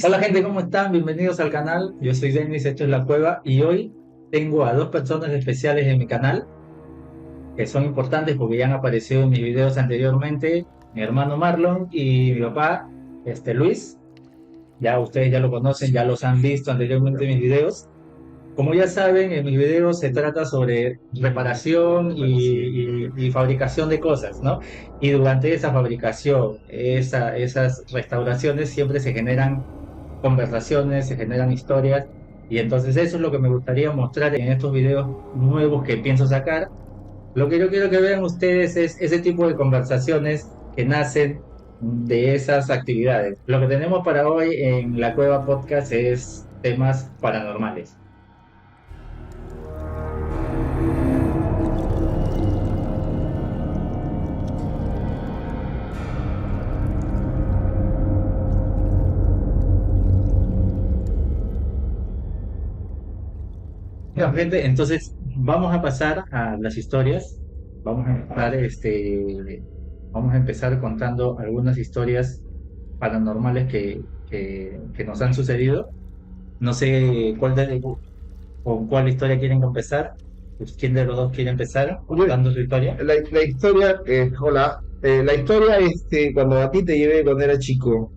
Hola gente, ¿cómo están? Bienvenidos al canal. Yo soy Denis, esto es La Cueva y hoy tengo a dos personas especiales en mi canal que son importantes porque ya han aparecido en mis videos anteriormente, mi hermano Marlon y mi papá, Luis. Ya ustedes ya lo conocen, ya los han visto anteriormente en mis videos. Como ya saben, en mis videos se trata sobre reparación y fabricación de cosas, ¿no? Y durante esa fabricación, esas restauraciones siempre se generan conversaciones, se generan historias, y entonces eso es lo que me gustaría mostrar en estos videos nuevos que pienso sacar. Lo que yo quiero que vean ustedes es ese tipo de conversaciones que nacen de esas actividades. Lo que tenemos para hoy en La Cueva Podcast es temas paranormales. Bueno, gente, entonces vamos a pasar a las historias. Vamos a empezar, vamos a empezar contando algunas historias paranormales que nos han sucedido. No sé con cuál historia quieren empezar. Pues, ¿quién de los dos quiere empezar Yo- contando su historia? la historia, hola, la historia es cuando a ti te llevé cuando era chico.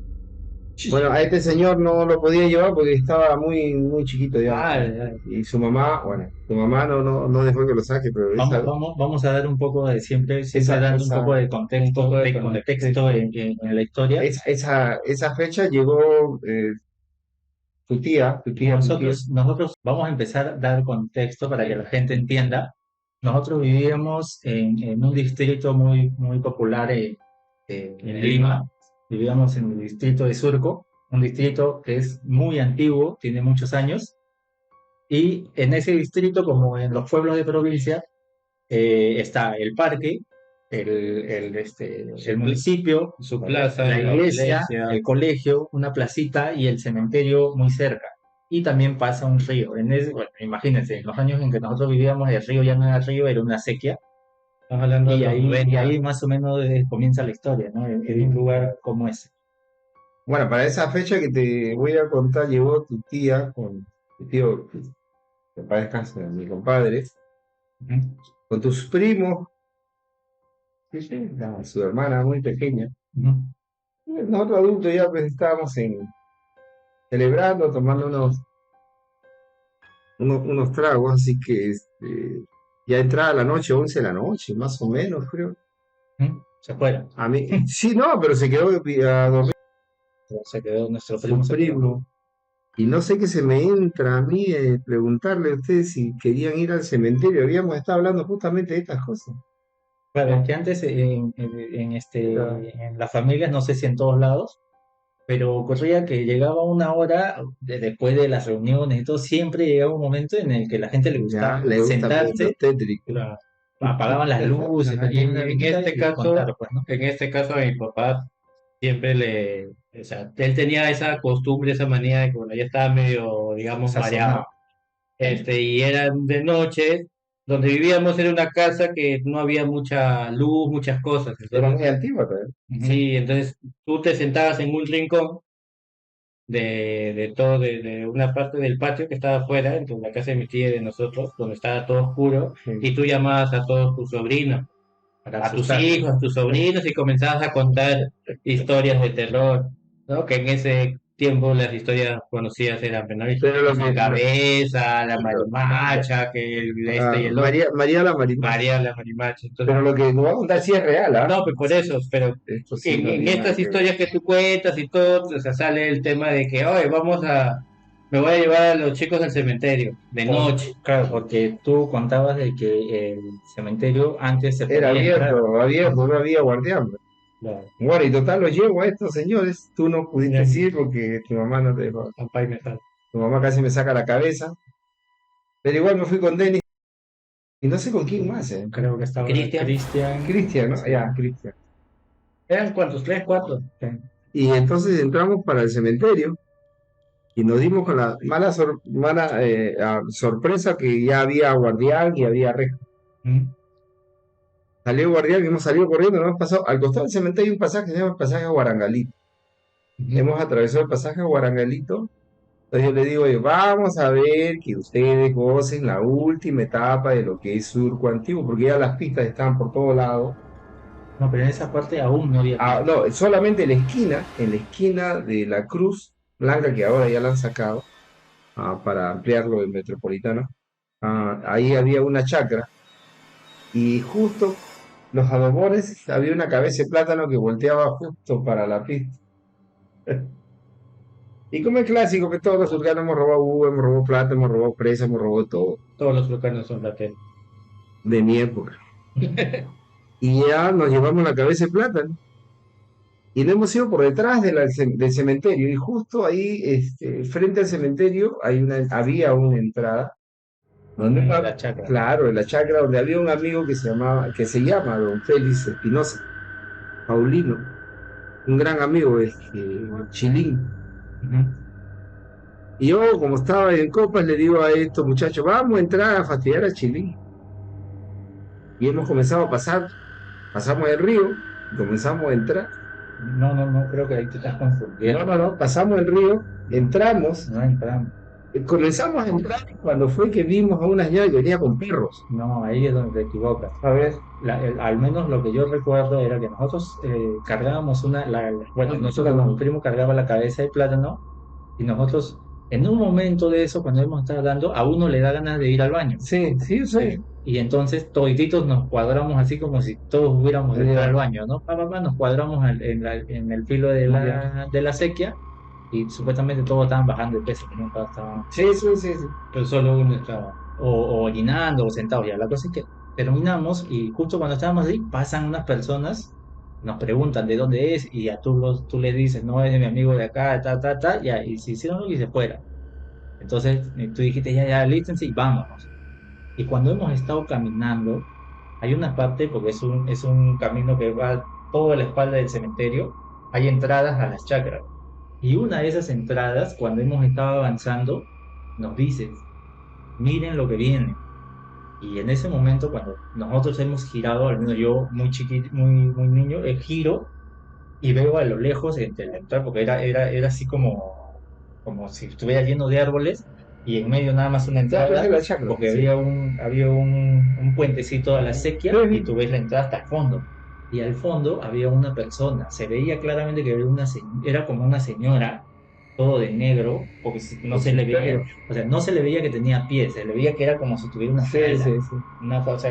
Bueno, a este señor no lo podía llevar porque estaba muy chiquito ya. Ah, Y su mamá, bueno, su mamá no dejó que lo saque, pero vamos a dar un poco de siempre dando un poco de un poco de contexto contexto. en la historia. Esa fecha llegó tu tía. Nosotros vamos a empezar a dar contexto para que la gente entienda. Nosotros vivíamos en un distrito muy popular en Lima. Vivíamos en el distrito de Surco, un distrito que es muy antiguo, tiene muchos años. Y en ese distrito, como en los pueblos de provincia, está el parque, el municipio, Su plaza, la la iglesia, iglesia. el colegio, una placita y el cementerio muy cerca. Y también pasa un río. Bueno, imagínense, en los años en que nosotros vivíamos, el río ya no era río, era una sequía. Estamos hablando de Y los ahí 90. más o menos comienza la historia, ¿no? En un lugar como ese. Bueno, para esa fecha que te voy a contar, llegó tu tía con tu tío, que para descanso, mi compadre, Ujú, con tus primos, sí, sí, su hermana muy pequeña. ujú. Nosotros adultos ya pues estábamos celebrando, tomando unos tragos, así que ya entraba la noche, 11 de la noche, más o menos, creo. Ujú. Se fueron. A mí, sí, no, pero se quedó a dormir Se quedó nuestro primo, su se quedó. primo. Y no sé qué se me entra a mí preguntarle a ustedes si querían ir al cementerio. Habíamos estado hablando justamente de estas cosas. Claro, es que antes Ya, en las familias, no sé si en todos lados, pero ocurría que llegaba una hora después de las reuniones y todo, siempre llegaba un momento en el que la gente le gustaba ya, le gusta pues, lo sentarse, tétrico. la- apagaban las luces, Ajá, prendían una velita y contar, pues, ¿no? En este caso a mi papá siempre o sea, él tenía esa costumbre, esa manía de que cuando ya estaba medio, digamos, mareado, Sazonado. y eran de noche, donde vivíamos era una casa que no había mucha luz, muchas cosas, Era entonces, muy antigua también. Ujú. sí, entonces tú te sentabas en un rincón de una parte del patio que estaba afuera, en la casa de mi tía y de nosotros, donde estaba todo oscuro, Sí. y tú llamabas a todos tus sobrinos, Para a tus asustarlos. hijos, a tus sobrinos y comenzabas a contar historias de terror, ¿no? Que en ese tiempo las historias conocidas eran, ¿no? El Pero lo que, cabeza, la lo- marimacha, que el este y el otro, María la Marimacha. María la marimacha. Entonces, Pero lo que nos va a contar sí es real, ¿ah? no, pues por eso, pero Esto sí no en tiene nada estas que ver. historias que tú cuentas y todo, o sea, sale el tema de que, oye, me voy a llevar a los chicos al cementerio de noche. Claro, porque tú contabas de que el cementerio antes se Era podía entrar. abierto, no había guardián. Claro. Bueno, y total los llevo a estos señores. Tú no pudiste Ya, ir porque tu mamá no te dejó. papá y me sale. Tu mamá casi me saca la cabeza. Pero igual me fui con Denis y no sé con quién más, ¿eh? Creo que estaba Cristian, Cristian. Cristian, ¿no? Sí. Ya, Cristian. ¿eran cuántos? ¿Tres, cuatro? Sí. Y entonces entramos para el cementerio y nos dimos con la mala sorpresa que ya había guardián y había reja. ¿Mm? Salió guardián y hemos salido corriendo, nos hemos pasado. Al costado del cementerio hay un pasaje que se llama el pasaje a Guarangalí. hemos atravesado el pasaje a Guarangalito. Entonces yo le digo, oye, vamos a ver que ustedes gocen la última etapa de lo que es Surco Antiguo, porque ya las pistas estaban por todos lados. No, pero en esa parte aún no había Ah, no, solamente en la esquina de la Cruz Blanca, que ahora ya la han sacado, para ampliarlo en Metropolitano, ahí había una chacra, y justo los adobones había una cabeza de plátano que volteaba justo para la pista. Y como es clásico que todos los surcanos hemos robado uva, hemos robado plata, hemos robado presa, hemos robado todo, Todos los lucanos son plateros. de mi época. Y ya nos llevamos la cabeza de plátano. Y nos hemos ido por detrás del cementerio. Y justo ahí, frente al cementerio, había una entrada. Donde, la chacra. claro, en la chacra, donde había un amigo que se llama don Félix Espinosa, Paulino, un gran amigo, Chilín. Ujú. Y yo, como estaba en copas, le digo a estos muchachos, vamos a entrar a fastidiar a Chilín. Y hemos comenzado a pasamos el río, y comenzamos a entrar. No, creo que ahí te estás confundiendo. No, pasamos el río, entramos, No entramos. comenzamos a entrar cuando fue que vimos a una señora que venía con perros. No, ahí es donde te equivocas. A ver, Al menos lo que yo recuerdo era que nosotros cargábamos bueno, nosotros mi primo cargaba la cabeza de plátano y nosotros, en un momento de eso, cuando hemos estado hablando, a uno le da ganas de ir al baño. sí, sí. Y entonces todititos nos cuadramos así como si todos hubiéramos ido al baño, ¿no? Nos cuadramos en el filo de la sequía y supuestamente todos estaban bajando de peso, ¿no? Todos estaban, Sí. Pero solo uno estaba. o orinando o sentados ya. La cosa es que terminamos y justo cuando estábamos ahí pasan unas personas, nos preguntan de dónde es y a tú les dices, no, es de mi amigo de acá, ya, y se hicieron lo y se fueron. Entonces tú dijiste, ya, lístense y vámonos. Y cuando hemos estado caminando, hay una parte, porque es un camino que va toda la espalda del cementerio, hay entradas a las chacras. Y una de esas entradas, cuando hemos estado avanzando, nos dice, miren lo que viene. Y en ese momento, cuando nosotros hemos girado, al menos yo, muy chiquito, muy niño, giro y veo a lo lejos entre la entrada, porque era así como si estuviera lleno de árboles y en medio nada más una entrada, La chacra, porque sí. había un puentecito a la sequía y tú ves la entrada hasta el fondo. Y al fondo había una persona, se veía claramente que era como una señora, todo de negro, porque no se le veía, o sea, no se le veía que tenía pies, se le veía que era como si tuviera una Sí, falda, sí. una cosa,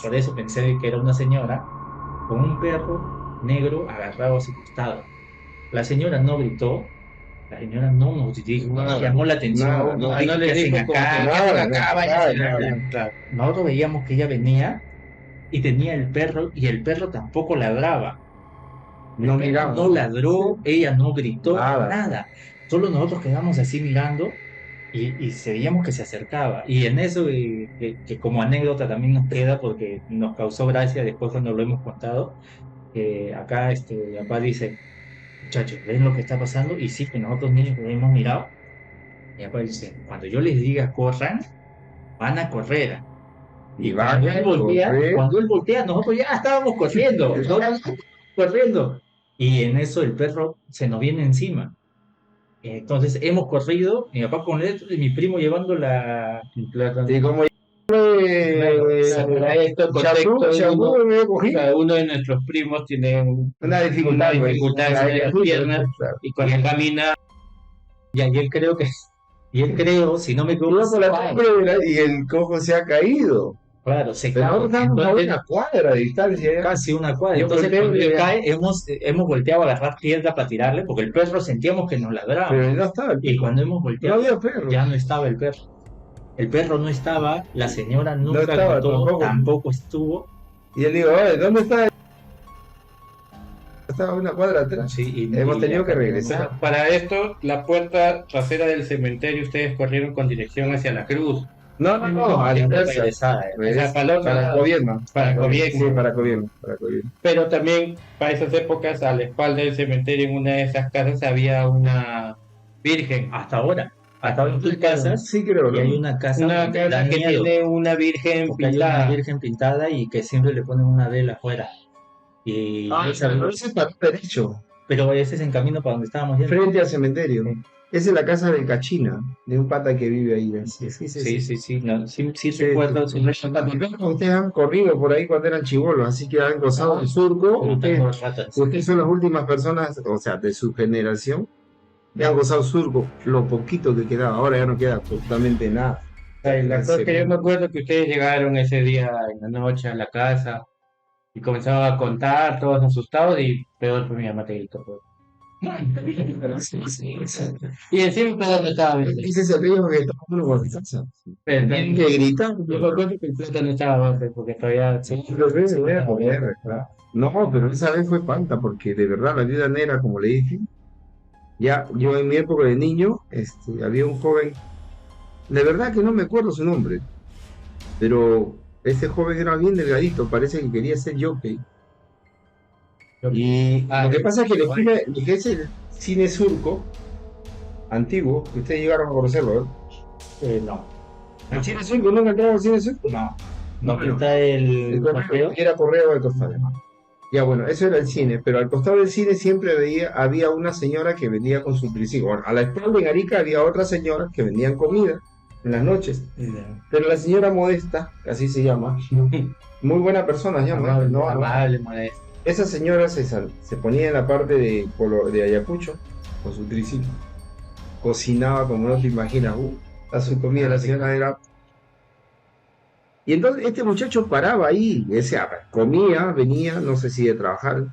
por eso pensé que era una señora con un perro negro agarrado a su costado. La señora no gritó, la señora no nos dijo, no nos llamó la atención, Nada, no no, dijo no qué les hacen dijo como acá, que qué hacen nada, acá, váyanse. nada. Nosotros veíamos que ella venía y tenía el perro y el perro tampoco ladraba. El No perro miramos. no ladró, ella no gritó, Nada. nada. Solo nosotros quedamos así mirando y veíamos que se acercaba. Y en eso, que como anécdota también nos queda porque nos causó gracia después cuando lo hemos contado, acá mi papá dice, muchachos, ¿ven lo que está pasando? Y sí, que nosotros niños que hemos mirado, mi papá dice, cuando yo les diga corran, van a correr. Y van a correr. Cuando él voltea, nosotros ya estábamos corriendo, corriendo. Y en eso el perro se nos viene encima. Entonces hemos corrido, mi papá con él y mi primo llevando Y como Para esto, contexto, Chapú me había cogido. cada uno de nuestros primos tiene Una dificultad, una pues. dificultad en las piernas Claro. y cuando camina, ya, y él creo, si no me equivoco, Iba por la cae. cumbre y el cojo se ha caído. Claro, se Pero cae. nosotros estábamos a Entonces, una cuadra de distancia. casi una cuadra. Yo Entonces, volteo cuando y él ya- cae, hemos volteado a agarrar piedra para tirarle, porque el perro sentíamos que nos ladraba. Pero no estaba el Y perro. cuando hemos No volteado, había perro. ya no estaba el perro. El perro no estaba, la señora nunca estaba, gritó, tampoco. tampoco estuvo. Y él digo, oye, ¿dónde está? Estaba una cuadra atrás. Sí, Hemos tenido que regresar. para esto, la puerta trasera del cementerio, ustedes corrieron con dirección hacia la cruz. No, a la inversa. Regresada. O sea, para el otro Para lado. gobierno. Para gobierno. Sí, para gobierno. Pero también para esas épocas, a la espalda del cementerio, en una de esas casas había una virgen. Hasta ahora en tus casas, Sí, creo. y hay una casa Una donde da casa que miedo, tiene una virgen porque hay una pintada. virgen pintada y que siempre le ponen una vela afuera. Y esa Pero ese es para derecho. pero ese es en camino para donde estábamos yendo. frente al cementerio. Sí. Esa es la casa del Cachina, de un pata que vive ahí. Sí, Sí, sí, sí, sí. sí, sí, no, sí, sí Sí, recuerdo, sí. sí recuerdo. Ustedes han corrido por ahí cuando eran chibolos, así que han gozado del surco. No tengo ratas. Ustedes son las últimas personas, o sea, de su generación, que han gozado surco, lo poquito que quedaba. Ahora ya no queda absolutamente nada. La cosa es que yo me acuerdo que ustedes llegaron ese día en la noche a la casa y comenzaban a contar, todos asustados, y peor fue mi mamá te gritó, pues. Sí, sí, sí. Y encima peor no estaba verde. Ese es el riesgo que toma uno con casa. Pero Tienen que gritar. yo me acuerdo que el plata no estaba verde porque todavía Sí, lo veo, voy a comer, claro. No, pero esa vez fue panta, porque de verdad la vida negra, como le dije, ya yo en mi época de niño, había un joven, de verdad que no me acuerdo su nombre, pero ese joven era bien delgadito, parece que quería ser jockey. Y lo que pasa es que lo que es el cine surco, antiguo, que ustedes llegaron a conocerlo, No, ¿el cine surco no encontraron el cine surco? no. No, No. está El el correo, correo. era correo de costado. Ya bueno, eso era el cine, pero al costado del cine siempre había una señora que vendía con su triciclo. Bueno, a la espalda en Arica había otras señoras que vendían comida en las noches. Pero la señora Modesta, así se llama, muy buena persona, se llama, Amable, no, amable, modesto. esa señora se ponía en la parte de Ayacucho con su triciclo. Cocinaba como no te imaginas, a su comida, la señora era. Y entonces este muchacho paraba ahí, comía, venía, no sé si de trabajar,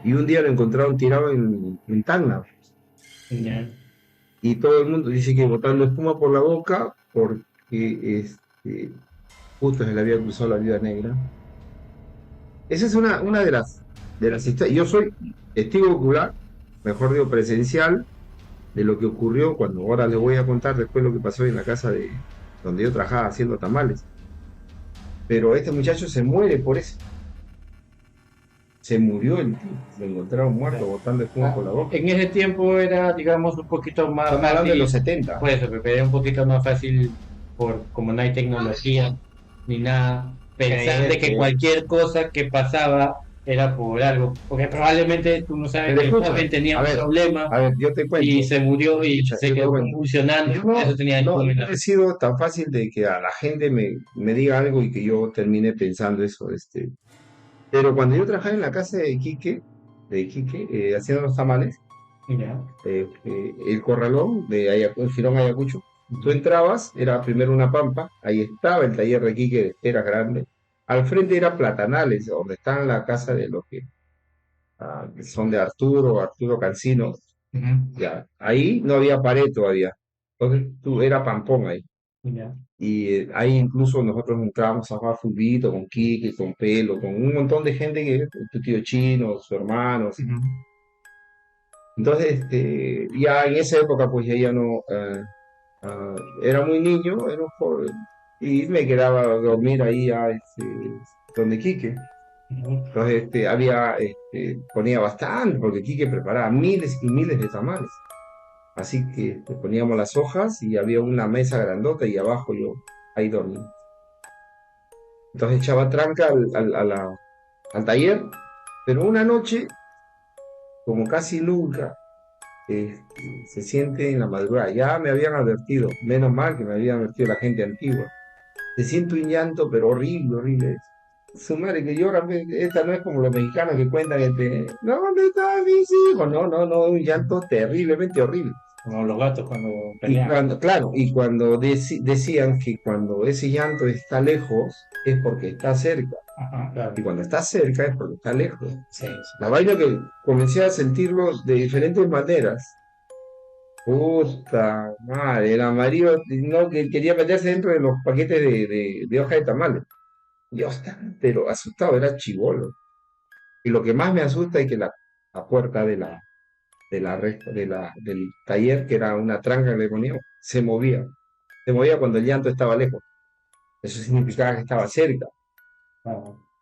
y un día lo encontraron tirado en Tacna. Ya. Y todo el mundo dice que botando espuma por la boca porque justo se le había cruzado la vida negra. Esa es una de las historias. Yo soy testigo ocular, mejor digo presencial, de lo que ocurrió cuando ahora les voy a contar después lo que pasó en la casa de donde yo trabajaba haciendo tamales. Pero este muchacho se muere por eso. Se murió el tío, lo encontraron muerto botando espuma por la boca. En ese tiempo era, digamos, un poquito más Estamos hablando de fácil. los 70. Pues eso, pero era un poquito más fácil como no hay tecnología ni nada, pensar de que cualquier cosa que pasaba era por algo, porque probablemente tú no sabes Pero que el escucha, joven tenía a un ver, problema A ver, yo te cuento. y se murió y Escucha, se yo te quedó cuento. convulsionando, Yo no, eso tenía el no, joven. no he sido tan fácil de que a la gente me diga algo y que yo termine pensando eso. Pero cuando yo trabajaba en la casa de Quique, haciendo los tamales, Ya. el corralón de el Firón Ayacucho, tú entrabas, era primero una pampa, ahí estaba el taller de Quique, era grande. Al frente era Platanales, donde está la casa de los que son de Arturo Cancino. Ya, ahí no había pared todavía. Entonces era pampón ahí. Ya. Y ahí incluso nosotros entrábamos a jugar fulbito con Quique, con Pelo, con un montón de gente tu tío Chino, sus hermanos. Entonces, ya en esa época, pues ya no, era muy niño, era un joven, y me quedaba a dormir ahí donde Quique. Entonces, ponía bastante, porque Quique preparaba miles y miles de tamales. Así que poníamos las hojas y había una mesa grandota y abajo yo ahí dormía. Entonces echaba tranca al taller, pero una noche, como casi nunca, se siente en la madrugada. Ya me habían advertido, menos mal que me habían advertido la gente antigua. Se siente un llanto, pero horrible, horrible. Su madre que llora, esta no es como los mexicanos que cuentan, no, ¿dónde están mis hijos? No, no, no, un llanto terriblemente horrible. Como los gatos cuando Y pelean. cuando decían que cuando ese llanto está lejos es porque está cerca. Ajá, claro. Y cuando está cerca es porque está lejos. Sí, La vaina que comencé a sentirlo de diferentes maneras. Puta madre, el amarillo no, que quería meterse dentro de los paquetes de hoja de tamales. Yo estaba, pero asustado, era chivolo. Y lo que más me asusta es que la puerta del taller, que era una tranca que le poníamos, se movía. Se movía cuando el llanto estaba lejos. Eso significaba que estaba cerca.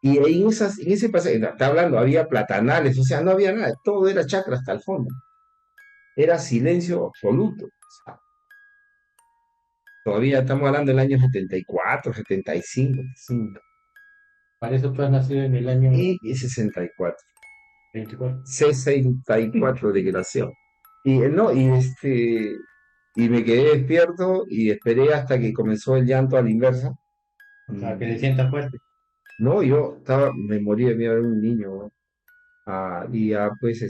Y ahí en ese pasaje, está hablando, había platanales, o sea, no había nada, todo era chacra hasta el fondo. Era silencio absoluto. O sea, todavía estamos hablando del año 74, 75, 75 Para eso tú has nacido en el año. y 64. 24. C64 de creación. Y no, y me quedé despierto y esperé hasta que comenzó el llanto a la inversa. Para que le sienta fuerte. No, me morí de miedo, era un niño, ¿no? Y ya pues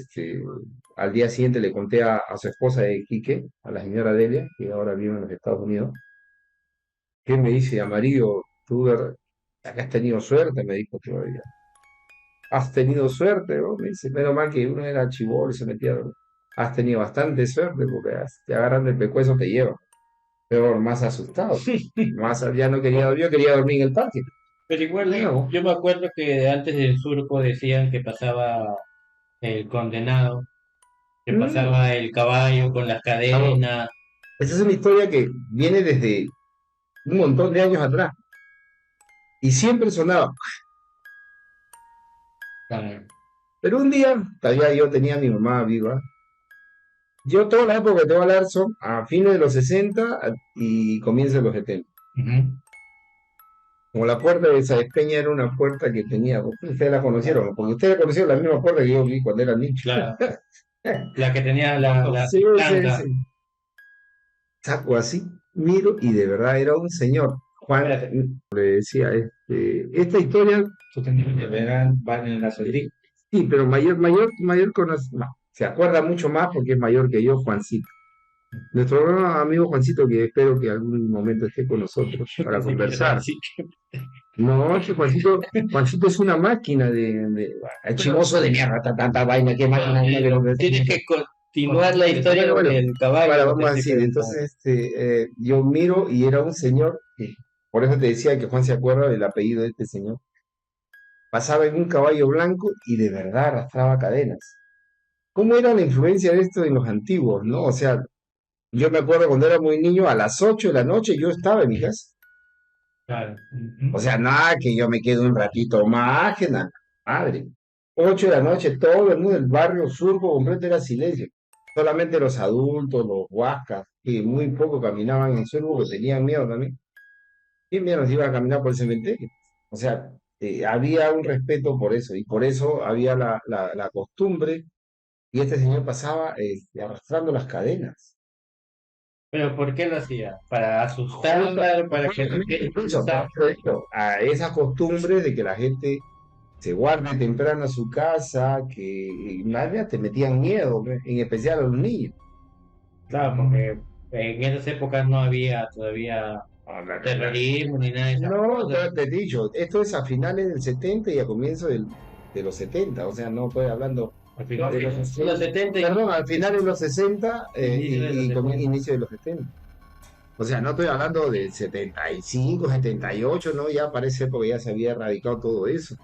al día siguiente le conté a su esposa de Quique, a la señora Delia, que ahora vive en los Estados Unidos, que me dice, Amarillo, acá has tenido suerte, me dijo todavía. Has tenido suerte, ¿no? Me dice, menos mal que uno era chibolo y se metía, ¿no? Has tenido bastante suerte porque te agarran del pescuezo, te llevan. Pero más asustado. Ya no quería dormir, yo quería dormir en el parque. Pero igual, No. yo me acuerdo que antes del surco decían que pasaba el condenado, que pasaba el caballo con las cadenas. Esa es una historia que viene desde un montón de años atrás. Y siempre sonaba. Pero un día, todavía yo tenía a mi mamá viva. Yo toda la época que te voy a hablar son a fines de los 60 y comienzos de los 70. Como la puerta de esa Peña era una puerta que tenía, ustedes la conocieron, porque ustedes conocieron la misma puerta que yo vi cuando era niño. Claro. La que tenía la Sí, blanca. sí. Saco así, miro y de verdad era un señor. Juan le decía, esta historia, Tú tenías que ver van en la soltería. sí, pero mayor se acuerda mucho más porque es mayor que yo, Juancito. Nuestro gran amigo Juancito, que espero que algún momento esté con nosotros para conversar. No, ese Juancito es una máquina el chimoso de mierda, tanta vaina, qué máquina. Tienes que continuar la historia Bueno, del caballo. vamos a decir, entonces yo miro y era un señor, por eso te decía que Juan se acuerda del apellido de este señor. Pasaba en un caballo blanco y de verdad arrastraba cadenas. ¿Cómo era la influencia de esto en los antiguos, no? O sea, yo me acuerdo cuando era muy niño, a las 8 de la noche yo estaba en mi casa. Claro. O sea, nada que yo me quede un ratito más, que nada. Madre. 8 de la noche, todo el mundo, el barrio surco completo era silencio. Solamente los adultos, los huascas, que muy poco caminaban en el suelo porque tenían miedo también. ¿Quién miedo iba a caminar por el cementerio? O sea, había un respeto por eso, y por eso había la costumbre, y este señor pasaba arrastrando las cadenas. Pero ¿por qué lo hacía? ¿Para asustarla? ¿Para que A esa costumbre de que la gente se guarde temprano a su casa, que nadie te metían miedo, en especial a los niños. Claro, porque en esas épocas no había todavía terrorismo ni nada de eso. No, te he dicho, esto es a finales del 70 y a comienzos de los 70, o sea, no estoy hablando Al final de los 70 perdón, al final de los 60 Inicio de los 70. inicio de los 70. O sea, no estoy hablando del 75, 78, ¿no? Ya parece porque ya se había erradicado todo eso.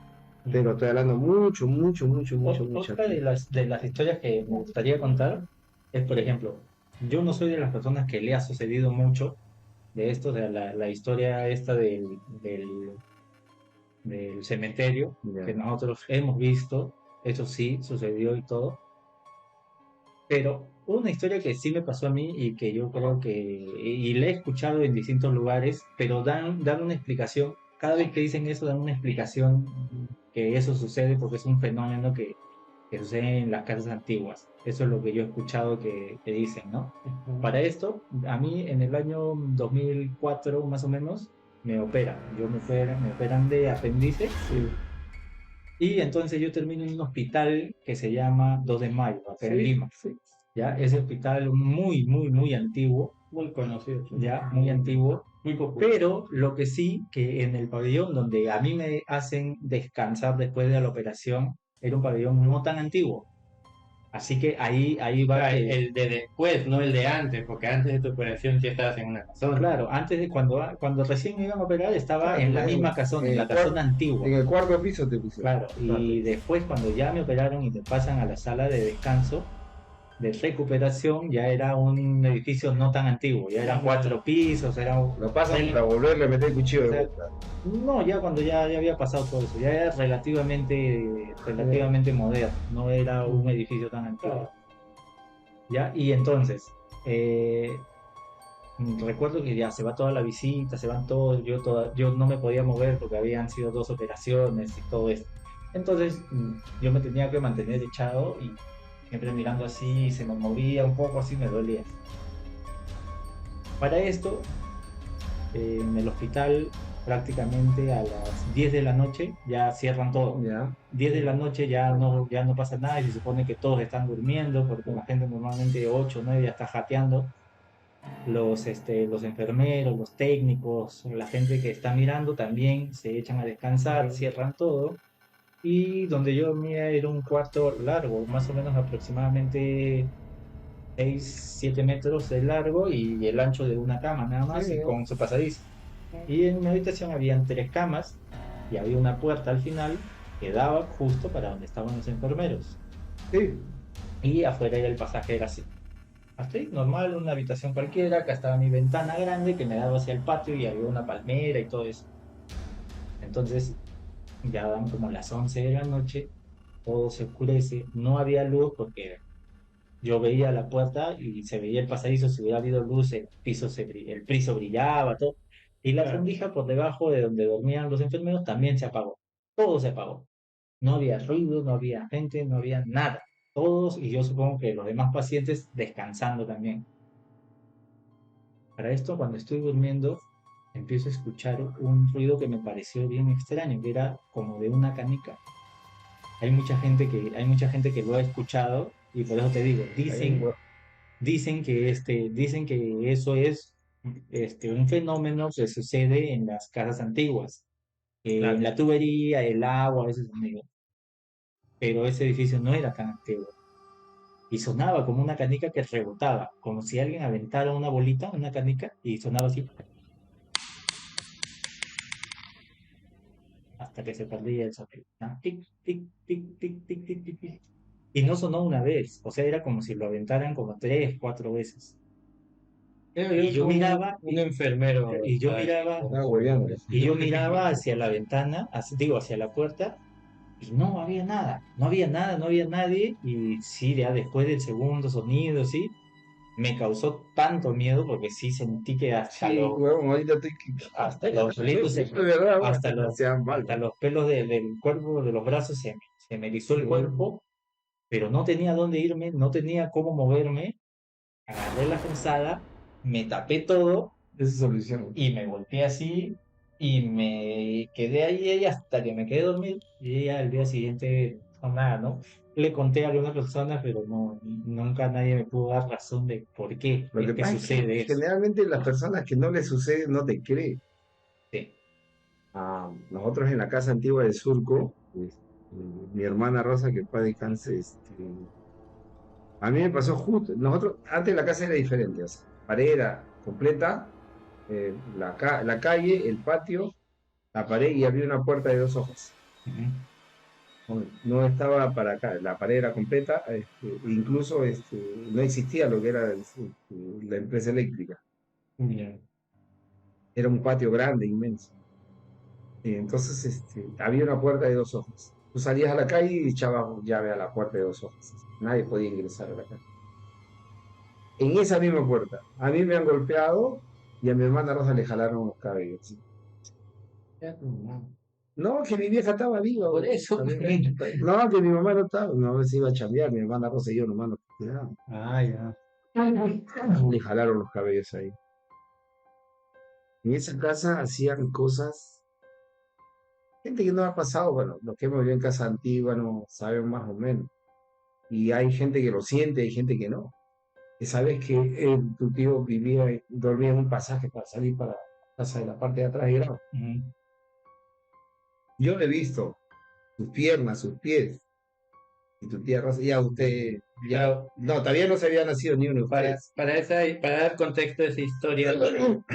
Pero estoy hablando mucho. Otra de las historias que me gustaría contar es, por ejemplo, yo no soy de las personas que le ha sucedido mucho de esto, o sea, la historia esta del cementerio Ya. que nosotros hemos visto, eso sí sucedió y todo, pero una historia que sí me pasó a mí y que yo creo que, y la he escuchado en distintos lugares, pero dan una explicación, cada vez que dicen eso dan una explicación que eso sucede porque es un fenómeno que sucede en las casas antiguas. Eso es lo que yo he escuchado que dicen, ¿no? Para esto, a mí en el año 2004 más o menos, me operan. Me operan de apéndice. Y entonces yo termino en un hospital que se llama 2 de Mayo, acá en Lima. ¿Ya? Ese hospital muy antiguo. Muy conocido. Ya, muy antiguo. Muy popular. Pero lo que sí, que en el pabellón donde a mí me hacen descansar después de la operación, era un pabellón no tan antiguo. Así que ahí va el de después, no el de antes, porque antes de tu operación sí estabas en una casona. Claro, antes de cuando recién me iban a operar estaba en la misma casona, en la casona antigua. En el cuarto piso te pusieron. Claro, y después cuando ya me operaron y te pasan a la sala de descanso, de recuperación, ya era un edificio no tan antiguo, ya eran 4 pisos, Lo pasan para volverle a meter el cuchillo de vuelta. No, ya cuando ya había pasado todo eso, ya era relativamente moderno, no era un edificio tan antiguo. ¿Ya? Y entonces, recuerdo que ya se va toda la visita, se van todos, yo no me podía mover porque habían sido 2 operaciones y todo esto. Entonces yo me tenía que mantener echado y siempre mirando así, se me movía un poco así, me dolía. Para esto, en el hospital prácticamente a las 10 de la noche ya cierran todo. Ya. 10 de la noche ya no pasa nada y se supone que todos están durmiendo porque la gente normalmente 8 o 9 ya está jateando. Los enfermeros, los técnicos, la gente que está mirando también se echan a descansar, cierran todo. Y donde yo dormía era un cuarto largo, más o menos aproximadamente 6 7 metros de largo y el ancho de una cama nada más y con su pasadizo. Y en mi habitación habían 3 camas y había una puerta al final que daba justo para donde estaban los enfermeros. Sí. Y afuera era el pasaje, era así. Hasta ahí, normal, una habitación cualquiera, acá estaba mi ventana grande que me daba hacia el patio y había una palmera y todo eso. Entonces, ya dan como las 11 de la noche, todo se oscurece, no había luz porque yo veía la puerta y se veía el pasadizo, si hubiera habido luz, el piso brillaba, todo. Y la rendija por debajo de donde dormían los enfermeros también se apagó. Todo se apagó. No había ruido, no había gente, no había nada. Todos, y yo supongo que los demás pacientes descansando también. Para esto, cuando estoy durmiendo, empiezo a escuchar un ruido que me pareció bien extraño, que era como de una canica. Hay mucha gente que lo ha escuchado y por eso te digo, dicen que eso es un fenómeno que sucede en las casas antiguas, en la tubería, el agua, a veces amigo, pero ese edificio no era tan antiguo y sonaba como una canica que rebotaba, como si alguien aventara una bolita, una canica y sonaba así hasta que se perdía el sonido. ¿No? Tic, tic, tic, tic, tic, tic, tic, tic. Y no sonó una vez, o sea, era como si lo aventaran como 3, 4 veces. Y yo miraba, un enfermero. y yo miraba, Estaba hueveando. y yo miraba hacia la ventana, digo, hacia la puerta, y no había nada, no había nada, no había nadie, y sí, ya después del segundo sonido, sí, me causó tanto miedo porque sí sentí que Sí, huevón, ahorita estoy... hasta los pelitos Es verdad, huevón, hasta se dan mal. hasta los pelos del cuerpo, de los brazos, se me erizó el cuerpo, pero no tenía dónde irme, no tenía cómo moverme, agarré la frazada, me tapé todo Esa es solución. y me volteé así y me quedé ahí hasta que me quedé dormido y ya al día siguiente no nada, ¿no? Le conté a algunas personas, pero no, nunca nadie me pudo dar razón de por qué Lo es que que pasa es que sucede eso. generalmente las personas que no les sucede no te creen. Sí. Nosotros en la casa antigua del Surco, mi hermana Rosa, que en paz descanse, a mí me pasó justo, nosotros, antes la casa era diferente, o sea, la pared era completa, la calle, el patio, la pared y había una puerta de 2 hojas. Ujú. No estaba para acá, la pared era completa, incluso no existía lo que era la empresa eléctrica, Ya. era un patio grande, inmenso. Entonces había una puerta de 2 hojas. Tú salías a la calle y echabas llave a la puerta de 2 hojas. Nadie podía ingresar a la calle. En esa misma puerta, a mí me han golpeado y a mi hermana Rosa le jalaron los cabellos. No, que mi vieja estaba viva. Por eso. No, que mi mamá no estaba. No, se iba a chambear. Mi hermana Rosa y yo nomás nos cuidábamos. Ah, ya. Le jalaron los cabellos ahí. En esa casa hacían cosas. Gente que no ha pasado, bueno, los que hemos vivido en casa antigua no saben más o menos. Y hay gente que lo siente, hay gente que no. Y sabes que tu tío dormía en un pasaje para salir para la casa de la parte de atrás de grado. Ujú. Yo lo he visto, sus piernas, sus pies, y tu tía Rosa, ya usted, ya, Claro, no, todavía no se había nacido ni uno de ustedes. para dar contexto a esa historia,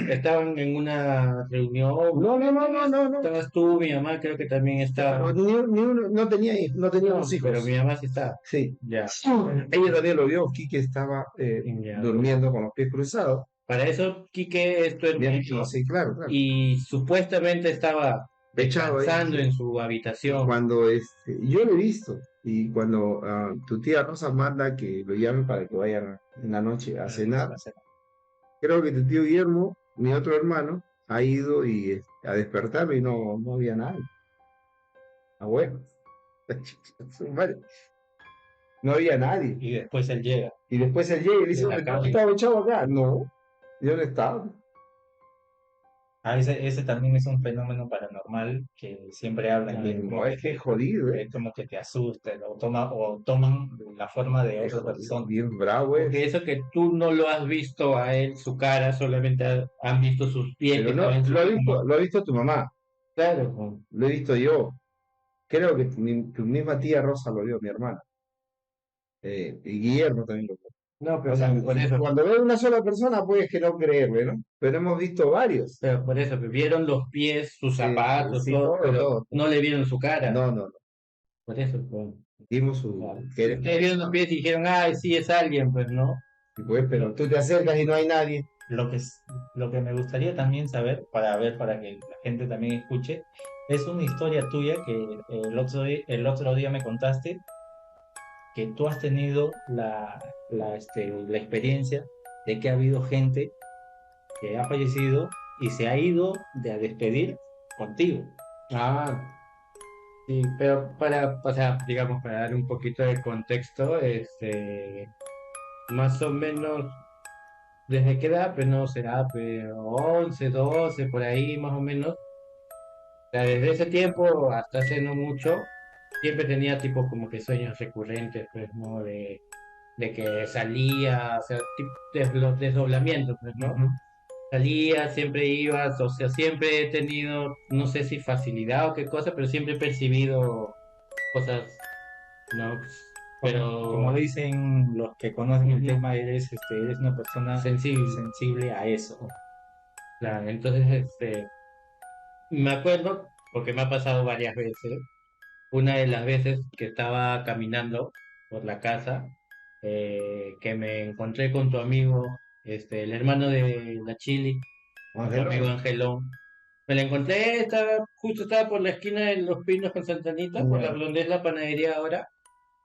estaban en una reunión, No, no, no, no, no, no. estabas tú, mi mamá creo que también estaba, Ni uno, no teníamos hijos. pero mi mamá sí estaba. Sí. Ya, Ella también lo vio, Quique estaba ya. durmiendo con los pies cruzados. Para eso, Quique es tu Bien, hermano sí, claro, claro. y supuestamente estaba Echado ahí. descansando en su habitación. Cuando yo lo he visto, y cuando tu tía Rosa manda que lo llamen para que vayan en la noche a cenar, creo que tu tío Guillermo, mi otro hermano, ha ido a despertarlo y no había nadie. Ah, bueno. Su madre. No había nadie. Y después él llega. Y después él llega y dice, De la "¿Dónde calle. estaba echado acá?". No, yo no estaba. Ese también es un fenómeno paranormal que siempre hablan, que No, es que es jodido, es como que te asusten o toman la forma de Es otra jodido, persona. bien bravo es. Porque eso que tú no lo has visto a él, su cara, solamente han visto sus pies Pero que no, estaban lo ha visto tu mamá, claro. lo he visto yo. Creo que tu misma tía Rosa lo vio, mi hermana. Y Guillermo también lo vio. No, O pero sea, por eso, cuando ve una sola persona, puedes que no creerle, ¿no? Pero hemos visto varios. pues vieron los pies, sus Sí, zapatos, sí, todo, todo, pero todo, todo. no le vieron su cara. No, no, no. Por eso, pues. Vimos Claro. su... Si ustedes vieron los pies y dijeron, ay, sí es alguien, pues no. Pues, pero tú te acercas y no hay nadie. Lo que me gustaría también saber, para que la gente también escuche, es una historia tuya que el otro día me contaste, que tú has tenido la experiencia de que ha habido gente que ha fallecido y se ha ido a despedir contigo. Ah, sí, pero o sea, digamos, para dar un poquito de contexto, más o menos, ¿desde qué edad? Pues no será, pero 11, 12, por ahí más o menos. O sea, desde ese tiempo hasta hace no mucho, siempre tenía tipo como que sueños recurrentes, pues, ¿no? De que salía, o sea, los desdoblamientos, pues, ¿no? Ujú. Salía, siempre iba, o sea, siempre he tenido, no sé si facilidad o qué cosa, pero siempre he percibido cosas, ¿no? Como Pero dicen los que conocen el ujú, tema, eres una persona sensible, sensible a eso. claro. Entonces, me acuerdo, porque me ha pasado varias veces, una de las veces que estaba caminando por la casa, que me encontré con tu amigo, el hermano de la Chili, con tu amigo Ángelo. Angelón. Me la encontré, justo estaba por la esquina de Los Pinos con Santa Anita, por Ya. donde es la panadería ahora.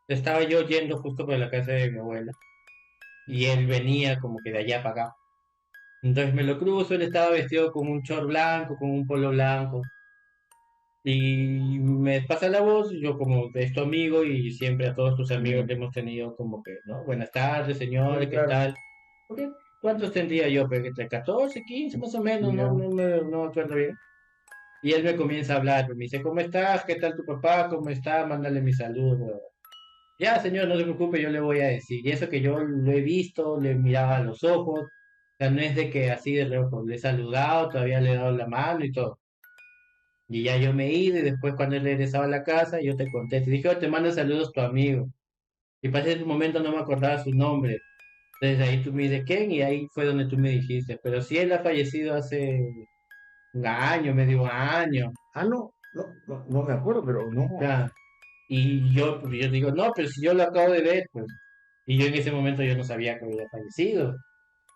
Estaba yo yendo justo por la casa de mi abuela y él venía como que de allá para acá. Entonces me lo cruzo, él estaba vestido con un short blanco, con un polo blanco. Y me pasa la voz, yo como es tu amigo y siempre a todos tus amigos Ya. le hemos tenido como que, ¿no? Buenas tardes, Sí, señores, ¿qué claro. tal? Ok, ¿cuántos tendría yo? Pues, entre 14, 15 más o menos, Ya. no me acuerdo bien. Y él me comienza a hablar, me dice, ¿cómo estás? ¿Qué tal tu papá? ¿Cómo está? Mándale mi saludo. Ya, señor, no se preocupe, yo le voy a decir. Y eso que yo lo he visto, le miraba a los ojos, o sea, no es de que así de lejos le he saludado, todavía le he dado la mano y todo. Y ya yo me he ido y después cuando él regresaba a la casa, yo te conté, te dije, "Oh, te mando saludos tu amigo". Y pasé ese momento no me acordaba su nombre. Entonces ahí tú me dices, ¿quién? Y ahí fue donde tú me dijiste, pero si él ha fallecido hace un año, medio año. Ah, no, no, no, no me acuerdo, pero no. Ya. Y yo digo, no, pero si yo lo acabo de ver, pues. Y yo en ese momento yo no sabía que había fallecido.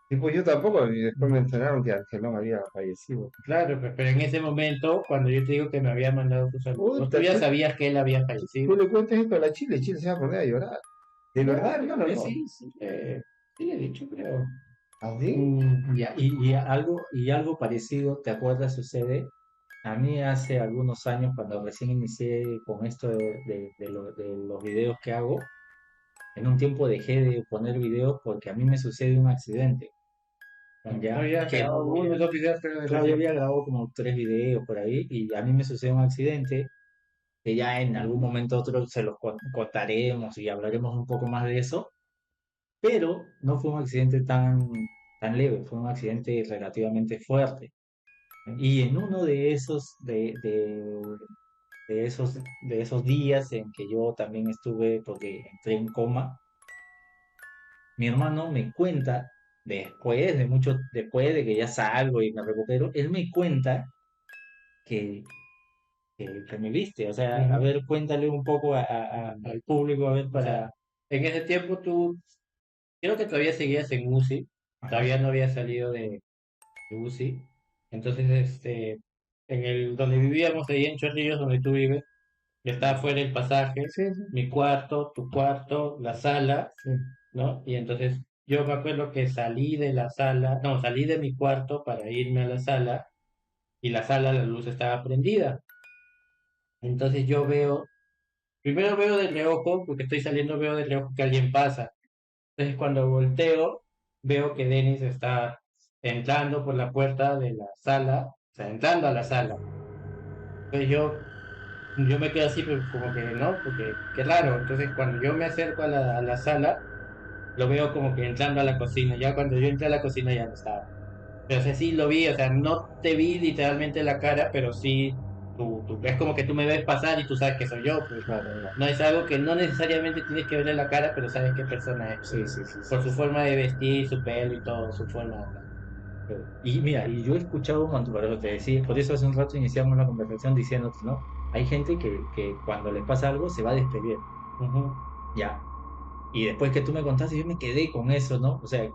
Sí, pues yo tampoco, y después me mencionaron que Angelón había fallecido. Claro, pues, pero en ese momento, cuando yo te digo que me había mandado sus saludos, tú Puta, ya sabías que él había tú fallecido. le cuentas esto a la Chile, Chile se va a poner a llorar. De No, verdad, creo hermano, que no. sí, sí, sí le he dicho, creo. ¿Así? Y algo parecido, ¿te acuerdas? Sucede. A mí hace algunos años, cuando recién inicié con esto de los videos que hago, en un tiempo dejé de poner videos porque a mí me sucede un accidente. No Ya, había que no grabado voy uno, a... dos videos, creo, de Claro, yo recién. había grabado como 3 videos por ahí y a mí me sucede un accidente que ya en algún momento otro se los contaremos y hablaremos un poco más de eso, pero no fue un accidente tan leve, fue un accidente relativamente fuerte. Y en uno de esos días en que yo también estuve, porque entré en coma, mi hermano me cuenta, después de que ya salgo y me recupero, él me cuenta que, que me viste. O sea, a Ujú. ver, cuéntale un poco al público, a ver, O sea, en ese tiempo tú, creo que todavía seguías en UCI, Ajá. todavía no había salido de UCI. Entonces, donde vivíamos, ahí en Chorrillos, donde tú vives, ya estaba fuera el pasaje, Sí, sí, mi cuarto, tu cuarto, la sala, sí. ¿no? Y entonces yo me acuerdo que salí de la sala, no, salí de mi cuarto para irme a la sala y la sala, la luz estaba prendida. Entonces yo veo primero veo de reojo, porque estoy saliendo, veo de reojo que alguien pasa. Entonces cuando volteo, veo que Denis está entrando por la puerta de la sala, o sea, entrando a la sala. Entonces yo me quedo así, pues, como que no, porque qué raro. Entonces cuando yo me acerco a la sala, lo veo como que entrando a la cocina. Ya cuando yo entré a la cocina ya no estaba. Pero o sea, sí lo vi, o sea, no te vi literalmente la cara, pero sí, es como que tú me ves pasar y tú sabes que soy yo, pues. Claro, claro. No es algo que no necesariamente tienes que verle la cara, pero sabes qué persona es. Sí, sí, sí, Por sí. su forma de vestir, su pelo y todo, su forma de hablar. Y mira, y yo he escuchado un montón, por eso te decía, por eso hace un rato iniciamos la conversación diciéndote, ¿no? Hay gente que cuando le pasa algo se va a despedir, Ujú. ya. Y después que tú me contaste, yo me quedé con eso, ¿no? O sea,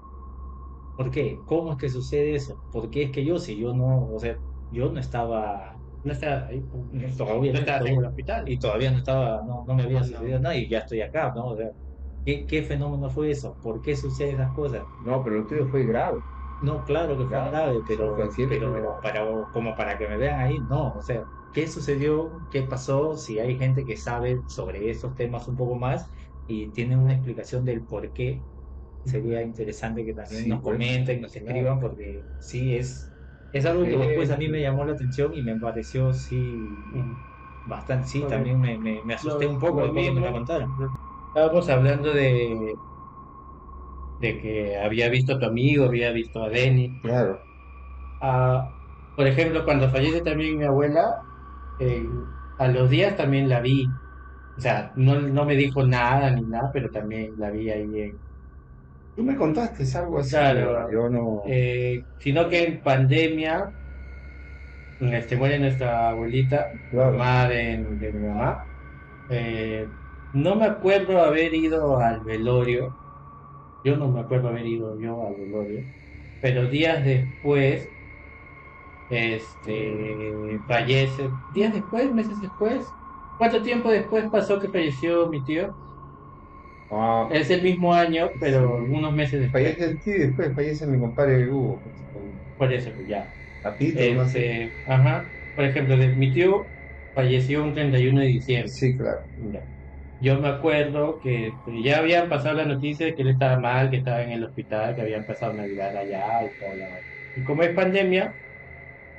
¿por qué? ¿Cómo es que sucede eso? ¿Por qué es que yo, si yo no, o sea, yo no estaba, No estás ahí, pues. todavía, No estabas en el hospital. y todavía no estaba, no me había No, sucedido no. nada y ya estoy acá, ¿no? O sea, ¿qué fenómeno fue eso? ¿Por qué suceden esas cosas? No, pero lo tuyo fue grave. No, claro que fue Grave. grave, Sí, tu accidente fue pero grave. como para que me vean ahí, no, o sea, ¿qué sucedió? ¿Qué pasó? Si hay gente que sabe sobre esos temas un poco más y tiene una explicación del por qué, sería interesante que también Sí, nos pues, comenten, nos claro. escriban, porque sí, es algo que después a mí me llamó la atención y me pareció, sí, Ujú. bastante, sí, Porque también me asusté un poco lo después que me la mismo, contaron. estábamos hablando de que había visto a tu amigo, había visto a Denny. Claro. Ah, por ejemplo, cuando fallece también mi abuela, eh, a los días también la vi. O sea, no me dijo nada ni nada, pero también la vi ahí en... Tú me contaste algo así, pero Claro, yo no. sino que en pandemia, muere nuestra abuelita, Claro. mamá de mi mamá. Eh, no me acuerdo haber ido al velorio, yo no me acuerdo haber ido yo al velorio, pero días después, fallece, días después, meses después, ¿cuánto tiempo después pasó que falleció mi tío? Ah, Es el mismo año, pero sí. unos meses después, Fallece el tío y después fallece mi compadre Hugo, pues, con por eso pues ya. Tapito, no sé. Ajá, por ejemplo, mi tío falleció un 31 de diciembre. Sí, claro. Ya. Yo me acuerdo que ya habían pasado la noticia de que él estaba mal, que estaba en el hospital, que habían pasado Navidad allá y toda la vaina. Y como es pandemia,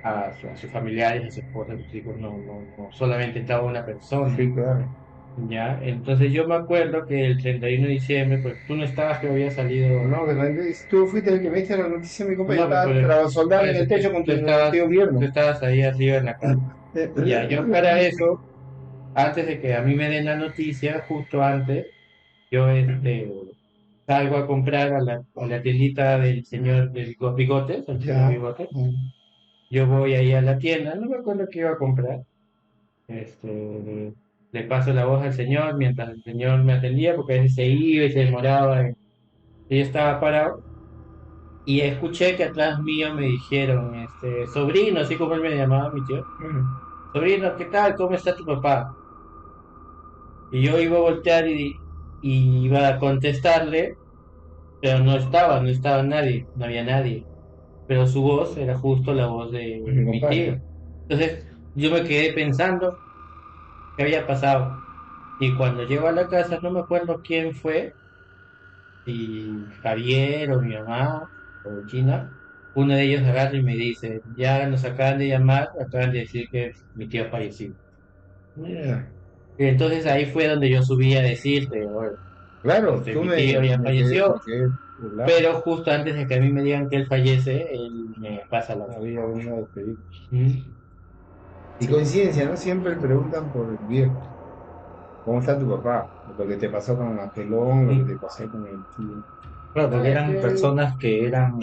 a sus familiares, a su esposa, a sus hijos, no solamente estaba una persona, Sí, claro. ¿ya? Entonces yo me acuerdo que el 31 de diciembre, pues tú no estabas, que había salido, No, que tú fuiste el que me diste la noticia, mi compa. Yo no, pues estaba soldando por en eso el techo con tú tu estabas, tío Guillermo. tú estabas ahí arriba en la cama. Ya, yo para eso, antes de que a mí me den la noticia, justo antes, yo salgo a comprar a la tiendita del señor Bigotes, el señor Ya. Bigotes. Yo voy ahí a la tienda, no me acuerdo qué iba a comprar. Le paso la voz al señor mientras el señor me atendía, porque a veces se iba y se demoraba. Y yo estaba parado y escuché que atrás mío me dijeron, sobrino, así como él me llamaba, mi tío, sobrino, ¿qué tal? ¿Cómo está tu papá? Y yo iba a voltear y iba a contestarle, pero no estaba nadie, no había nadie. Pero su voz era justo la voz Mi de mi tío. compadre. Entonces yo me quedé pensando qué había pasado. Y cuando llego a la casa, no me acuerdo quién fue, si Javier o mi mamá o Gina, uno de ellos agarra y me dice, ya nos acaban de llamar, acaban de decir que mi tío falleció. Mira. Y entonces ahí fue donde yo subí a decirte, "Oye, Claro, tú mi tío ya me falleció, quedé burlado. pero justo antes de que a mí me digan que él fallece, él me pasa la voz". Había venido a despedir. Mm. Y Sí. coincidencia, ¿no? Siempre preguntan por el viejo. ¿Cómo está tu papá? Lo que te pasó con Angelón, lo que te Mm. pasó con el tío. Claro, No, porque es eran que personas que eran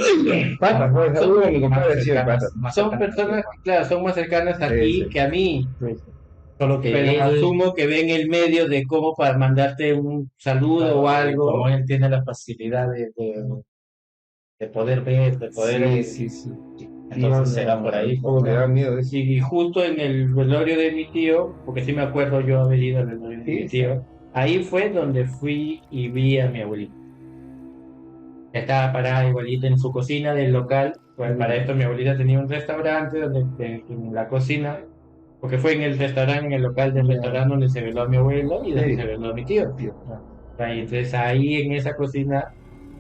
Patas, pues, son, Hugo, mi compadre, ha sido de patas. más son cercanas a ti, personas ¿no? que, claro, son más cercanas a Sí, ti sí. que a mí, Sí, sí. Solo pero que él, asumo que ven el medio de cómo para mandarte un saludo o claro, como algo. él tiene la facilidad de poder ver, de poder, Sí, sí, sí. Sí, entonces será por ahí, un pues, poco me ¿no? da miedo eso. Y justo en el velorio de mi tío, porque sí me acuerdo yo haber ido al velorio de Sí, mi está. tío, ahí fue donde fui y vi a mi abuelita. Estaba parada igualita en su cocina del local. Pues para esto mi abuelita tenía un restaurante donde en la cocina Porque fue en el restaurante, en el local del Ya. restaurante donde se veló a mi abuela y donde Sí. se veló a mi tío. Tío. Y entonces ahí en esa cocina,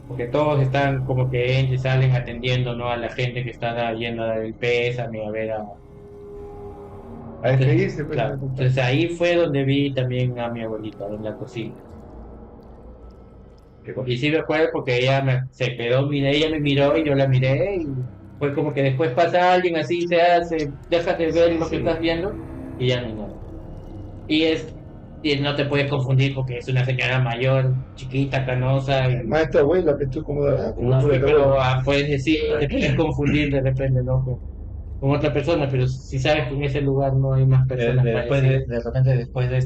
porque todos están como que entran y salen atendiendo, ¿no? A la gente que está yendo a dar el pésame, a ver a... A despedirse, pues. Claro, entonces ahí fue donde vi también a mi abuelita en la cocina. Y sí me acuerdo porque se quedó, ella me miró y yo la miré y fue como que después pasa alguien así, se hace, dejas de ver lo que Sí. estás viendo y ya no hay nada. Y y no te puedes confundir porque es una señora mayor, chiquita, canosa, y Más tu abuela, que tú como, como no tú de sé, tu pero abuela. puedes decir, te puedes confundir de repente, ¿no? Con otra persona, pero si sabes que en ese lugar no hay más personas Después parecidas. de repente, después de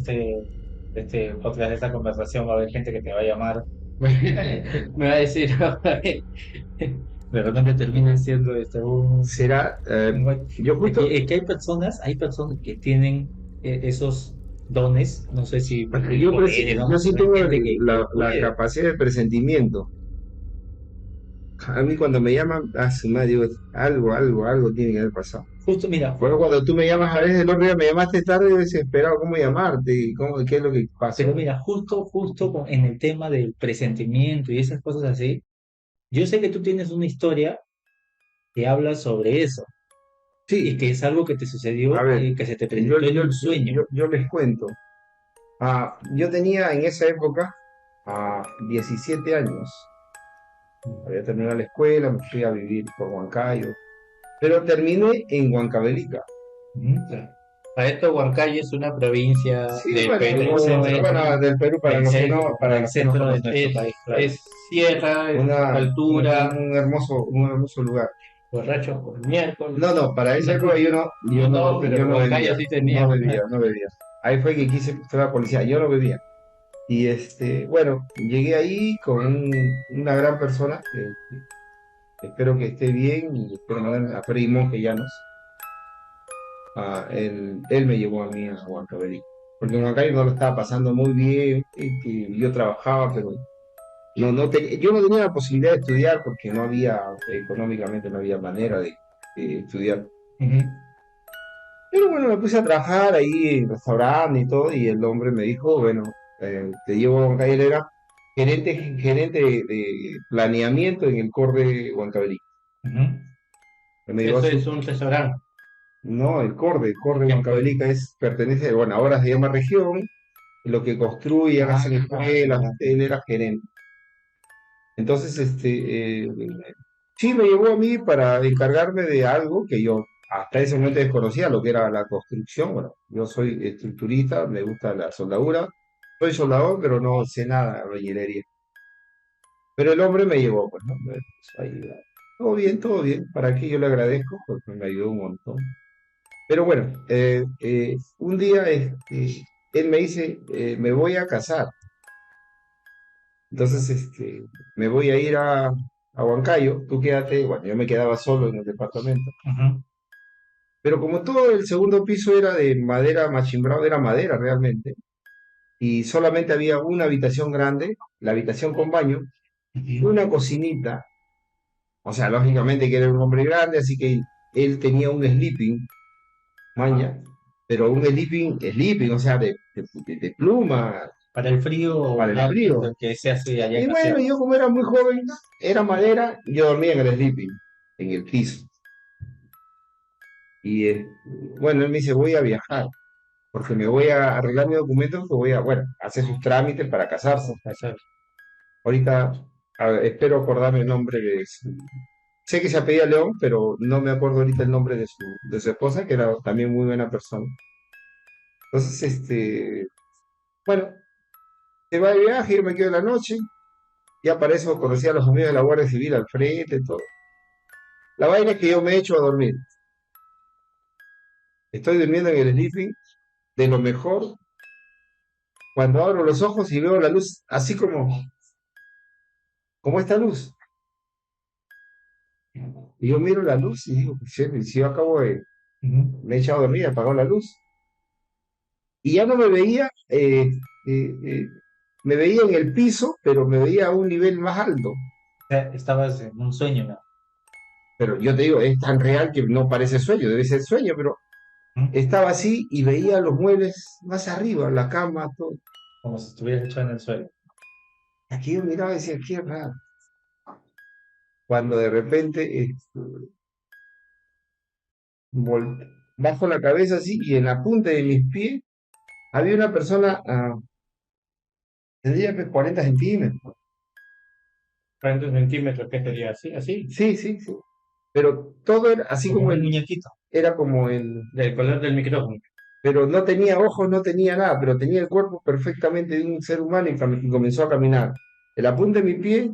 este podcast, de esta conversación, va a haber gente que te va a llamar. Me va a decir, De repente termina siendo Será, un- yo justo, es que hay personas que tienen esos dones, no sé si poderes, yo ¿no? sí Hay tengo gente que la puede. capacidad de presentimiento. A mí cuando me llaman, a su madre, digo, algo tiene que haber pasado. Justo, mira, Por eso cuando tú me llamas a veces el otro día me llamaste tarde, yo desesperado, ¿cómo llamarte? ¿Y cómo, qué es lo que pero pasó? mira, justo en el tema del presentimiento y esas cosas así, yo sé que tú tienes una historia que habla sobre eso y Sí, que es algo que te a sucedió, ver, que se te presentó en un sueño. yo les cuento. Yo tenía en esa época 17 años. Había terminado la escuela, me fui a vivir por Huancayo, pero terminé en Huancavelica. Ujú. para esto Huancayo es una provincia Sí, del bueno, Del Perú, centro, bueno, del Perú para del los que no, centro, para del los que no centro de conocen. nuestro país, claro. es sierra, es altura, Un hermoso lugar. borrachos por miércoles. No, no, para esa época Yo no, yo pero no Huancayo bebía, sí tenía. no bebía. Ahí fue que quise ser la policía, yo no bebía. Y bueno, llegué ahí con una gran persona, que espero que esté bien y espero no a Freddy Monje Llanos. Él me llevó a mí a Huancavelica, porque en Huancayo no lo estaba pasando muy bien, y que yo trabajaba, pero yo no tenía la posibilidad de estudiar porque no había, económicamente no había manera de estudiar. Ujú, Pero bueno, me puse a trabajar ahí en restaurante y todo, y el hombre me dijo, bueno, te llevo a Huancayo, él era gerente de planeamiento en el COR de Huancavelica. ujú. Él me llevó a Eso es su, un restaurante. no, el COR de Ya, pues. Huancavelica pertenece, bueno, ahora se llama región, lo que construyen, hacen escuelas, Ya. él era gerente. Entonces, sí me llevó a mí para encargarme de algo que yo hasta ese momento desconocía, lo que era la construcción. Bueno, yo soy estructurista, me gusta la soldadura, soy soldador, pero no sé nada de albañilería. Pero el hombre me llevó, pues, ¿no? Me puso ahí, todo bien, ¿para qué yo le agradezco? Porque me ayudó un montón. Pero bueno, un día él me dice, me voy a casar. Entonces, me voy a ir a Huancayo, tú quédate, bueno, yo me quedaba solo en el departamento, Ujú, pero como todo el segundo piso era de madera machimbrado, era madera realmente, y solamente había una habitación grande, la habitación con baño, ujú. una cocinita, o sea, lógicamente que era un hombre grande, así que él tenía un sleeping, maña, pero un sleeping, o sea, de pluma, Para el frío para el ah, frío. que se hace allá Y en la bueno, sierra. yo como era muy joven, era madera, yo dormía en el sleeping, en el piso. Y bueno, él me dice, voy a viajar, porque me voy a arreglar mi documento, que voy a, bueno, hacer sus trámites para casarse. Ahorita espero acordarme el nombre sé que se apellida León, pero no me acuerdo ahorita el nombre de su esposa, que era también muy buena persona. Entonces, bueno, se va de viaje, yo me quedo la noche, ya para eso conocí a los amigos de la Guardia Civil al frente, todo. La vaina es que yo me echo a dormir. Estoy durmiendo en el sleeping de lo mejor. Cuando abro los ojos y veo la luz, así como esta luz. Y yo miro la luz y digo, si yo Ujú. me he echado a dormir, he apagado la luz. Y ya no me veía, me veía en el piso, pero me veía a un nivel más alto. Sea, estabas en un sueño, ¿no? Pero yo te digo, es tan real que no parece sueño, debe ser sueño, pero Estaba así y veía los muebles más arriba, la cama, todo. Como si estuviera hecho en el suelo. Aquí yo miraba y decía, qué raro. Cuando de repente bajo la cabeza así y en la punta de mis pies había una persona, tendría que 40 centímetros. 40 centímetros, ¿qué sería? Así, así, Sí, sí, sí. Pero todo era así Como como un muñequito. era como el, del color del micrófono. pero no tenía ojos, no tenía nada, pero tenía el cuerpo perfectamente de un ser humano y comenzó a caminar. En la punta de mi pie,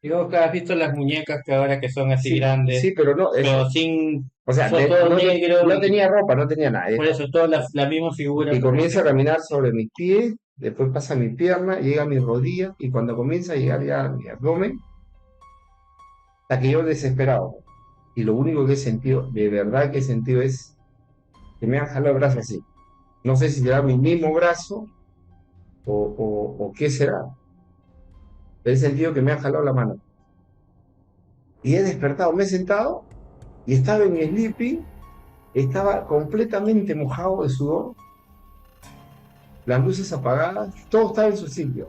Digo, que has visto las muñecas que ahora que son así sí, grandes, sí, pero no, eso. pero sin, O sea, son todo negro no y tenía ropa, no tenía nada. por eso toda la misma figura, Y pero comienza a caminar sobre mis pies, después pasa mi pierna, llega a mis rodillas, y cuando comienza a llegar ya a mi abdomen, hasta que yo desesperado. Y lo único que he sentido, de verdad que he sentido es que me han jalado el brazo así. No sé si será mi mismo brazo o qué será. Pero he sentido que me han jalado la mano. Y he despertado, me he sentado y estaba en mi sleeping, estaba completamente mojado de sudor, las luces apagadas, todo estaba en su sitio.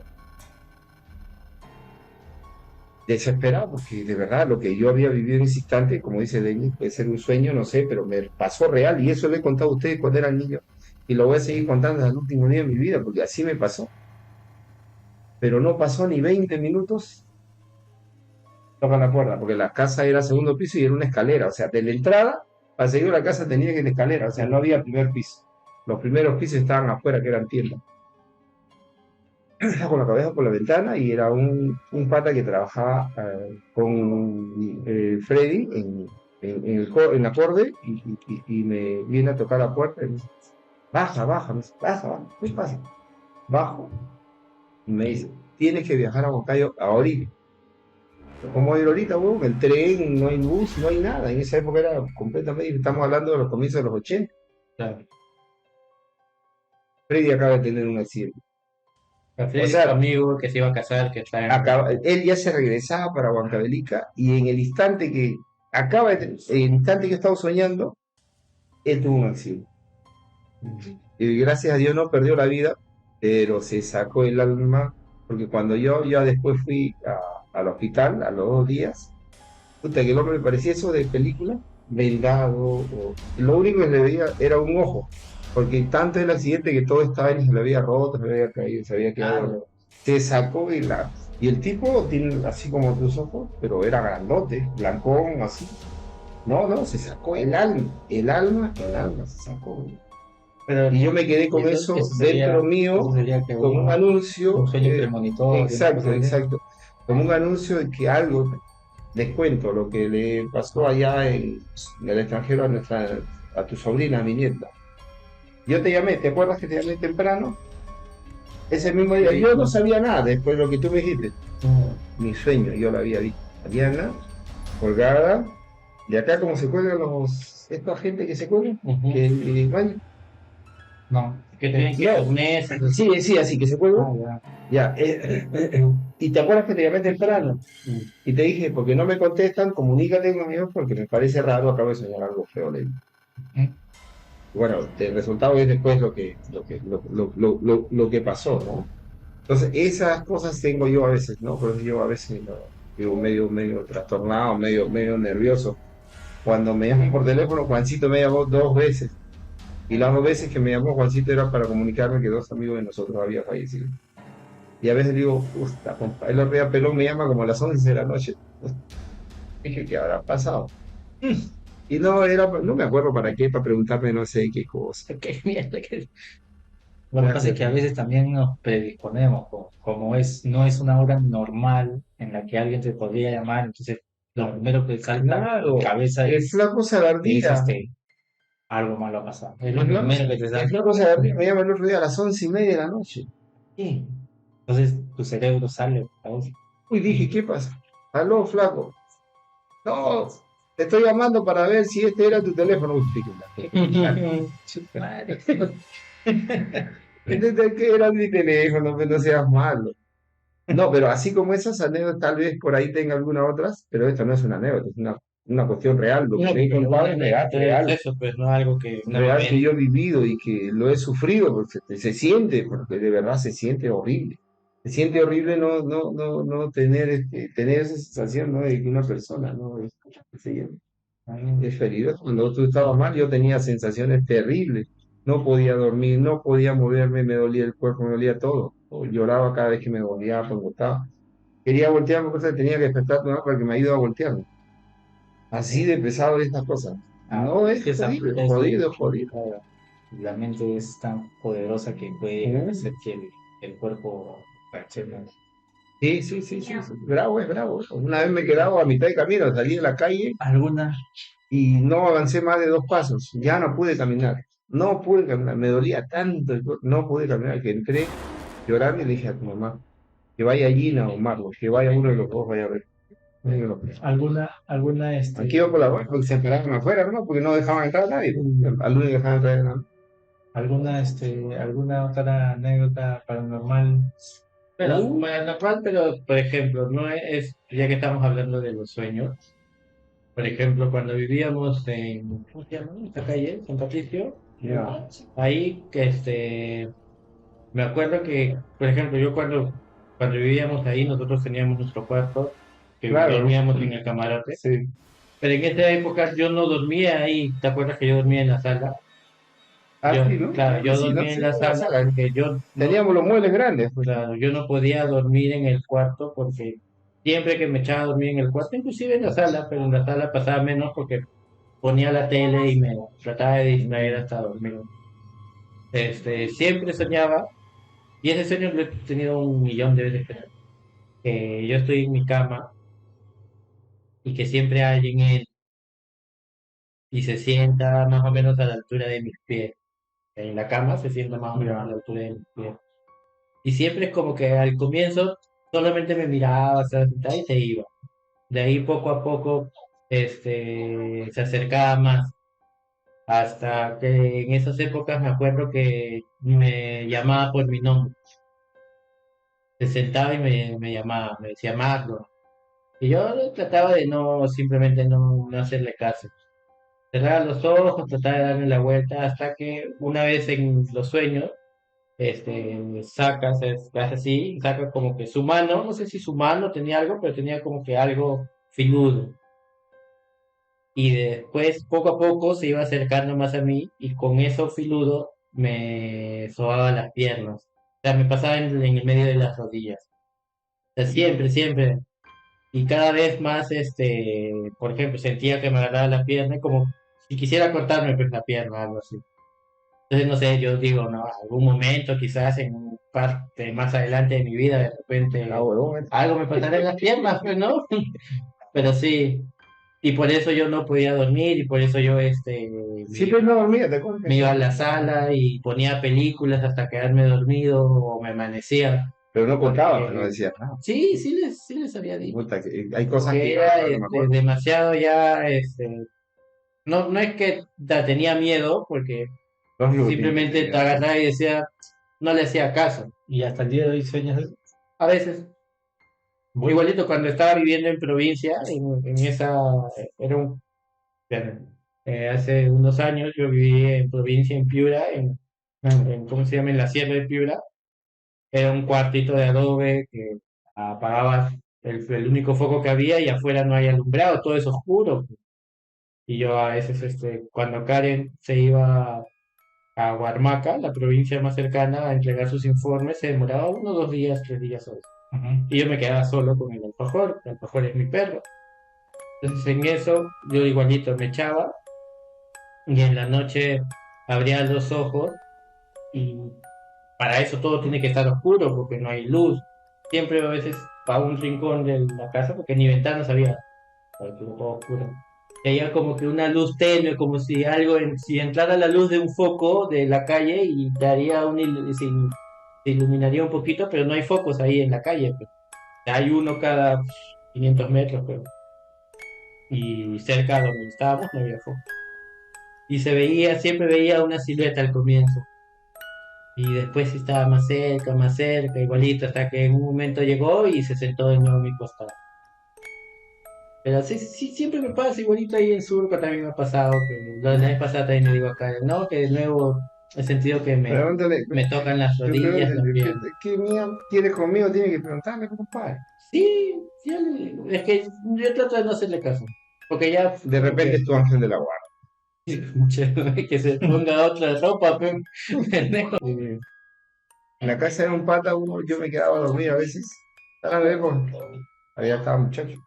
Desesperado, porque de verdad lo que yo había vivido en ese instante, como dice Denis, puede ser un sueño, no sé, pero me pasó real y eso lo he contado a ustedes cuando era niño y lo voy a seguir contando hasta el último día de mi vida, porque así me pasó. Pero no pasó ni 20 minutos, tocan la puerta, porque la casa era segundo piso y era una escalera, o sea, de la entrada para seguir a la casa tenía que ir en escalera, o sea, no había primer piso. Los primeros pisos estaban afuera, que eran tiendas. Estaba con la cabeza por la ventana y era un pata que trabajaba con Freddy en acorde y me viene a tocar la puerta y me dice, baja, baja, me dice, baja, baja, ¿qué pasa? Bajo y me dice, tienes que viajar a Huancayo ahorita. ¿Cómo ir ahorita, weón? El tren, no hay bus, no hay nada. En esa época era completamente, estamos hablando de los comienzos de los 80. claro. Freddy acaba de tener un accidente. Freddy O es tu sea, amigo que se iba a casar, que está en... él ya se regresaba para Huancavelica y en el instante que en el instante que estaba soñando, él tuvo un accidente. Y gracias a Dios no perdió la vida, pero se sacó el alma, porque cuando yo ya después fui al hospital a los 2 días, puta, que el hombre me parecía eso de película, vendado, lo único que le veía era un ojo, porque tanto el accidente que todo estaba en se le había roto, se le había caído, se había quedado, se sacó y el tipo tiene así como tus ojos, pero era grandote, blancón, así. No, no, se sacó el alma se sacó. Pero Y yo me quedé con eso dentro mío, eso sería que con un anuncio, un sueño premonitorio, una exacto, cosa así. exacto, como un anuncio de que algo, les cuento lo que le pasó allá en el extranjero a tu sobrina, a mi nieta. Yo te llamé, ¿te acuerdas que te llamé temprano? Ese mismo día, yo no sabía nada después de lo que tú me dijiste. Mi sueño, yo la había visto. Diana, colgada, de acá como se cuelgan esta gente que se cuelga, Ujú. bueno, No. Que tienen que no. unirse. Sí, así que se cuelga. Ah, ya. Ya, y te acuerdas que te llamé temprano y te dije, porque no me contestan, comunícate con ellos porque me parece raro, acabo de soñar algo feo. Bueno, el resultado es después lo que pasó, ¿no? Entonces, esas cosas tengo yo a veces, ¿no? Por eso yo a veces vivo medio trastornado, medio nervioso. Cuando me llaman por teléfono, Juancito me llamó 2 veces. Y las 2 veces que me llamó Juancito era para comunicarme que 2 amigos de nosotros habían fallecido. Y a veces digo, puta, compa, el otro día Pelón me llama como a las 11 de la noche. Dije, ¿qué habrá pasado? Y no me acuerdo para qué, para preguntarme no sé qué cosa. Qué mierda, que... Lo que pasa es que a veces también nos predisponemos, como no es una hora normal en la que alguien te podría llamar, entonces lo primero que salta a Claro, tu cabeza el flaco es Salardía, algo malo ha pasado. Es lo el flaco, primero que te el sale. flaco Salardía me llama el otro día a las 11:30 de la noche. Sí. Entonces tu cerebro sale, ¿sabes? Y dije, ¿qué pasa? Aló, flaco. No, te estoy llamando para ver si este era tu teléfono. Uy, Chuta madre. este que era mi teléfono, pero no seas malo. No, pero así como esas anécdotas, tal vez por ahí tenga algunas otras, pero esto no es una anécdota, es una una cuestión real, lo que No, te he pero contado es real, es real, eso, pues no algo que una real que vivencia. yo he vivido y que lo he sufrido, porque se siente, porque de verdad se siente horrible. Se siente horrible no tener, tener esa sensación, ¿no? De que una persona, ¿no? Es ferido. Cuando tú estabas mal, yo tenía sensaciones terribles. No podía dormir, no podía moverme, me dolía el cuerpo, me dolía todo. O lloraba cada vez que me dolía cuando estaba. Quería voltearme, cosa tenía que despertar ¿no? Para que me ayude a voltearme. Así de pesado es esta cosa. No Es es que esa, jodido, eso, jodido, jodido. la mente es tan poderosa que puede hacer que el cuerpo reaccione. Sí, sí, sí, sí, sí. Bravo es bravo. Una vez me quedaba a mitad de camino, salí de la calle ¿Alguna? y no avancé más de 2 pasos. Ya no pude caminar. No pude caminar. Me dolía tanto el cuerpo. No pude caminar que entré llorando y le dije a tu mamá que vaya Gina o Marlos, que vaya uno de los dos, vaya a ver. Uno de los dos. ¿Alguna, Aquí iba por la web porque se esperaban afuera, ¿no? Porque no dejaban entrar a nadie. Al único que dejaban entrar a nadie. alguna otra anécdota paranormal? Pero, normal, pero por ejemplo, no ya que estamos hablando de los sueños, por ejemplo, cuando vivíamos en, ¿cómo se llama? Esta calle, San Patricio, Ya. ahí que me acuerdo que, por ejemplo, cuando vivíamos ahí, nosotros teníamos nuestro cuarto, que Claro, ¿no? dormíamos en el camarote, Sí. pero en esa época yo no dormía ahí, ¿te acuerdas que yo dormía en la sala? Ah, sí, ¿no? Claro, yo Sí, ¿no? dormía en Sí, la la sala sala. porque Teníamos los muebles grandes, pues. claro, yo no podía dormir en el cuarto porque siempre que me echaba a dormir en el cuarto, inclusive en la sala, pero en la sala pasaba menos porque ponía la tele y me trataba de distraer hasta dormir. Siempre soñaba, y ese sueño lo he tenido un millón de veces, creo, que yo estoy en mi cama y que siempre hay alguien y se sienta más o menos a la altura de mis pies. En la cama se sienta más o menos a la altura de mis pies. Y siempre es como que al comienzo solamente me miraba, se sentaba y se iba. De ahí poco a poco se acercaba más. Hasta que en esas épocas me acuerdo que me llamaba por mi nombre. Se sentaba y me llamaba, me decía Marlon. Y yo trataba de simplemente no hacerle caso. Cerraba los ojos, trataba de darle la vuelta hasta que una vez en los sueños, se hace así, saca como que su mano, no sé si su mano tenía algo, pero tenía como que algo filudo. Y después, poco a poco, se iba acercando más a mí y con eso filudo me sobaba las piernas. O sea, me pasaba en el medio de las rodillas. O sea, siempre, siempre. Y cada vez más, por ejemplo, sentía que me agarraba la pierna y como si quisiera cortarme pues, la pierna, algo así. Entonces, no sé, yo digo, no, algún momento, quizás en un parte más adelante de mi vida, de Ah, repente huevón. algo me pasará en las piernas, pues, ¿no? Pero sí, y por eso yo no podía dormir y por eso yo, Siempre no dormía, ¿te acuerdas? me iba a la sala y ponía películas hasta quedarme dormido o me amanecía. Pero no contaba, pues, no Porque decía nada. sí, sí les había dicho. Puta, que hay cosas Porque que era ahora no me acuerdo. demasiado ya, no es que tenía miedo, porque Lógico que tiene que simplemente te tener. agarraba y decía, no le hacía caso. Y hasta el día de hoy sueñas eso. A veces, igualito cuando estaba viviendo en provincia, en esa, era un, hace unos años yo viví en provincia, en Piura, ¿cómo se llama? En la Sierra de Piura. Era un cuartito de adobe que apagabas el único foco que había y afuera no hay alumbrado, todo es oscuro. Y yo a veces, cuando Karen se iba a Huarmaca, la provincia más cercana, a entregar sus informes, se demoraba 1, 2 días, 3 días horas. Y yo me quedaba solo con el alfajor es mi perro. Entonces en eso yo igualito me echaba y en la noche abría los ojos y para eso todo tiene que estar oscuro porque no hay luz. Siempre a veces para un rincón de la casa porque ni ventanas había, porque todo oscuro. Y había como que una luz tenue, como si si entrara la luz de un foco de la calle y daría se iluminaría un poquito, pero no hay focos ahí en la calle, pues. Hay uno cada 500 metros, pero, y cerca de donde estábamos no había foco. Y siempre veía una silueta al comienzo. Y después estaba más cerca, igualito, hasta que en un momento llegó y se sentó de nuevo a mi costado. Pero sí, sí, siempre me pasa igualito ahí en Surco, también me ha pasado, que la vez pasada también le digo acá, no, que de nuevo he sentido que Pregúntale, me tocan las yo rodillas, las pregúntale, piernas. ¿qué mía tiene conmigo? Tiene que preguntarle, compadre. Sí, sí, es que yo trato de no hacerle caso, porque ya, De repente es tu ángel de la guarda. que se ponga otra ropa, pendejo. En la casa de un pata, yo me quedaba a dormir a veces. A ver, pues, había estaba muchacho,